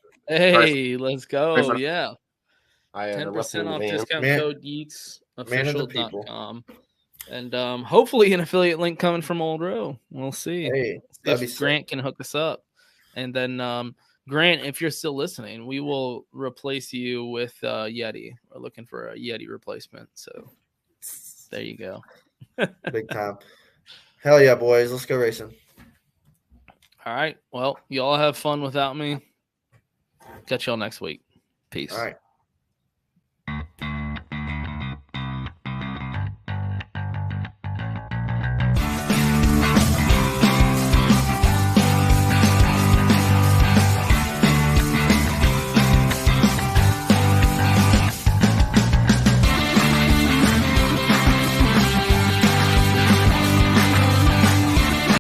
S1: Yeah. 10% off discount code Yeats official.com. And hopefully an affiliate link coming from Old Row. We'll see.
S2: Hey,
S1: if Grant can hook us up. And then Grant, if you're still listening, we will replace you with Yeti. We're looking for a Yeti replacement. So there you go.
S2: Big time. Hell yeah, boys. Let's go racing.
S1: All right. Well, y'all have fun without me. Catch y'all next week. Peace.
S2: All right.